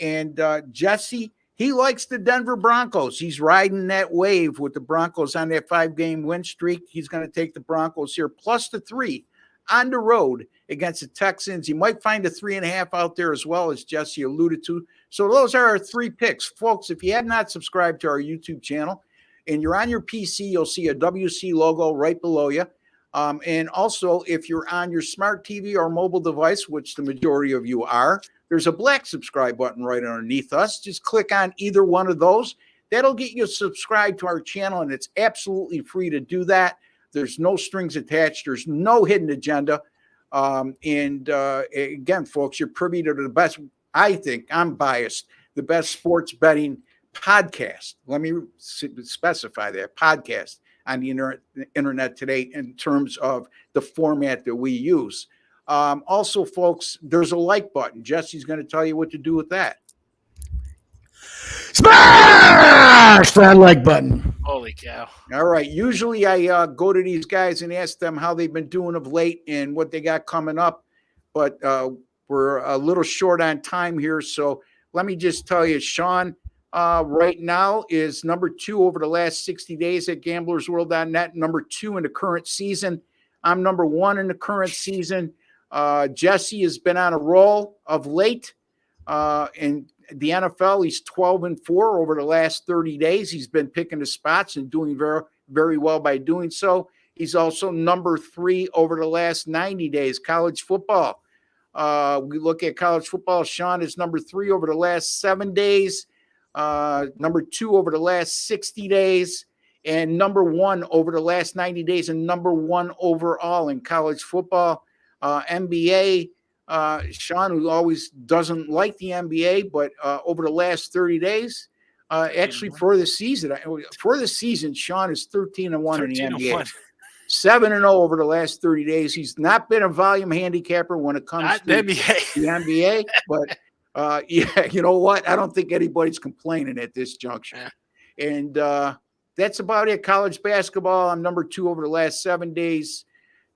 And Jesse, he likes the Denver Broncos. He's riding that wave with the Broncos on that 5-game win streak. He's going to take the Broncos here plus the 3 on the road against the Texans. You might find a 3.5 out there as well, as Jesse alluded to. So those are our 3 picks. Folks, if you have not subscribed to our YouTube channel and you're on your PC, you'll see a WC logo right below you. And also, if you're on your smart TV or mobile device, which the majority of you are, there's a black subscribe button right underneath us. Just click on either one of those. That'll get you subscribed to our channel, and it's absolutely free to do that. There's no strings attached. There's no hidden agenda. Again, folks, you're privy to the best, I think, I'm biased, the best sports betting podcast. Let me specify that, podcast on the internet today in terms of the format that we use. Also, folks, there's a like button. Jesse's going to tell you what to do with that. Smash that like button. Holy cow. All right. Usually I go to these guys and ask them how they've been doing of late and what they got coming up. But we're a little short on time here. So let me just tell you, Sean, right now is number 2 over the last 60 days at gamblersworld.net, number 2 in the current season. I'm number 1 in the current season. Jesse has been on a roll of late. In the NFL, he's 12-4 over the last 30 days. He's been picking the spots and doing very, very well by doing so. He's also number 3 over the last 90 days. College football. We look at college football. Sean is number 3 over the last 7 days. Number 2 over the last 60 days. And number 1 over the last 90 days. And number 1 overall in college football. NBA. Sean, who always doesn't like the NBA, but over the last 30 days, actually for the season, Sean is 13-1 in the NBA. 7-0 over the last 30 days. He's not been a volume handicapper when it comes to the NBA, but yeah, you know what? I don't think anybody's complaining at this juncture. Yeah. And that's about it. College basketball, I'm number 2 over the last 7 days.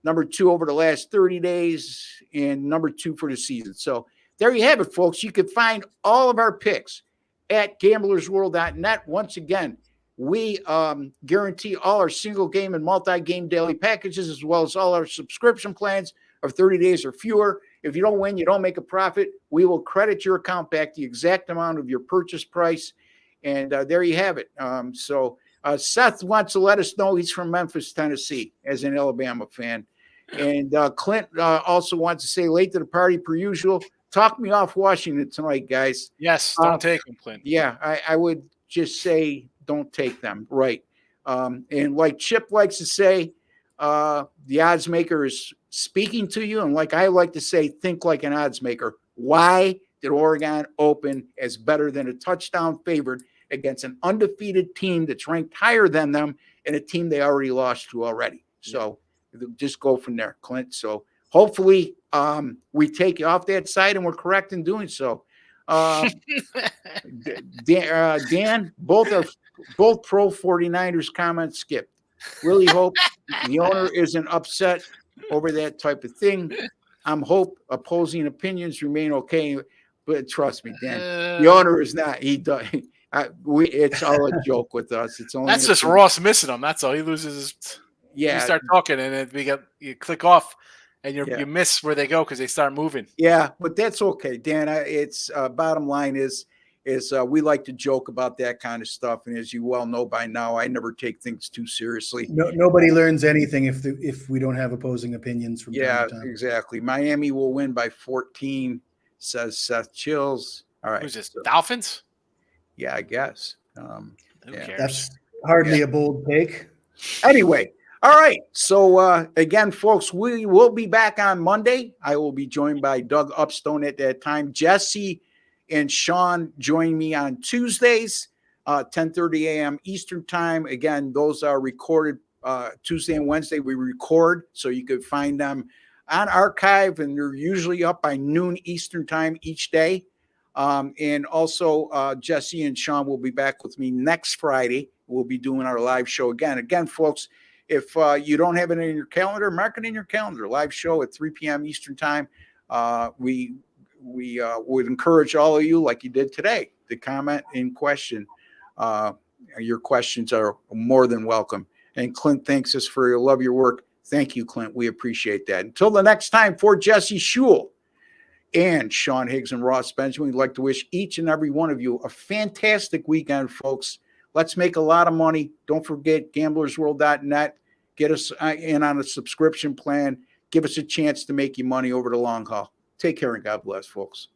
Number 2 over the last 30 days, and number 2 for the season. So there you have it, folks. You can find all of our picks at gamblersworld.net. Once again, we guarantee all our single game and multi-game daily packages, as well as all our subscription plans of 30 days or fewer. If you don't win, you don't make a profit, we will credit your account back the exact amount of your purchase price. And there you have it. Seth wants to let us know he's from Memphis, Tennessee, as an Alabama fan. And Clint also wants to say, late to the party per usual. Talk me off Washington tonight, guys. Yes, don't take them, Clint. Yeah, I would just say don't take them. Right. And like Chip likes to say, the odds maker is speaking to you. And like I like to say, think like an odds maker. Why did Oregon open as better than a touchdown favored against an undefeated team that's ranked higher than them and a team they already lost to already? So just go from there, Clint. So hopefully we take you off that side and we're correct in doing so. Dan, both pro 49ers comments skipped. Really hope the owner isn't upset over that type of thing. I'm hope opposing opinions remain okay, but trust me, Dan, the owner is not. He does. It's all a joke with us. It's only that's just Ross missing him. That's all. He loses his. Yeah, you start talking and then you click off, and you miss where they go because they start moving. Yeah, but that's okay, Dan. It's bottom line is we like to joke about that kind of stuff, and as you well know by now, I never take things too seriously. Nobody learns anything if we don't have opposing opinions from time to time. Exactly. Miami will win by 14, says Seth Chills. All right. Who's this? Dolphins? Yeah, I guess. Who cares? That's hardly a bold take. Anyway, all right. So, again, folks, we will be back on Monday. I will be joined by Doug Upstone at that time. Jesse and Sean join me on Tuesdays, 10:30 a.m. Eastern time. Again, those are recorded Tuesday and Wednesday. We record, so you could find them on archive, and they're usually up by noon Eastern time each day. And also, Jesse and Sean will be back with me next Friday. We'll be doing our live show again. Again, folks, if you don't have it in your calendar, mark it in your calendar. Live show at 3 p.m. Eastern time. We would encourage all of you, like you did today, to comment in question. Your questions are more than welcome. And Clint thanks us for your love, your work. Thank you, Clint. We appreciate that. Until the next time, for Jesse Schule and Sean Higgs and Ross Benjamin, we'd like to wish each and every one of you a fantastic weekend, folks. Let's make a lot of money. Don't forget gamblersworld.net. Get us in on a subscription plan. Give us a chance to make you money over the long haul. Take care and God bless, folks.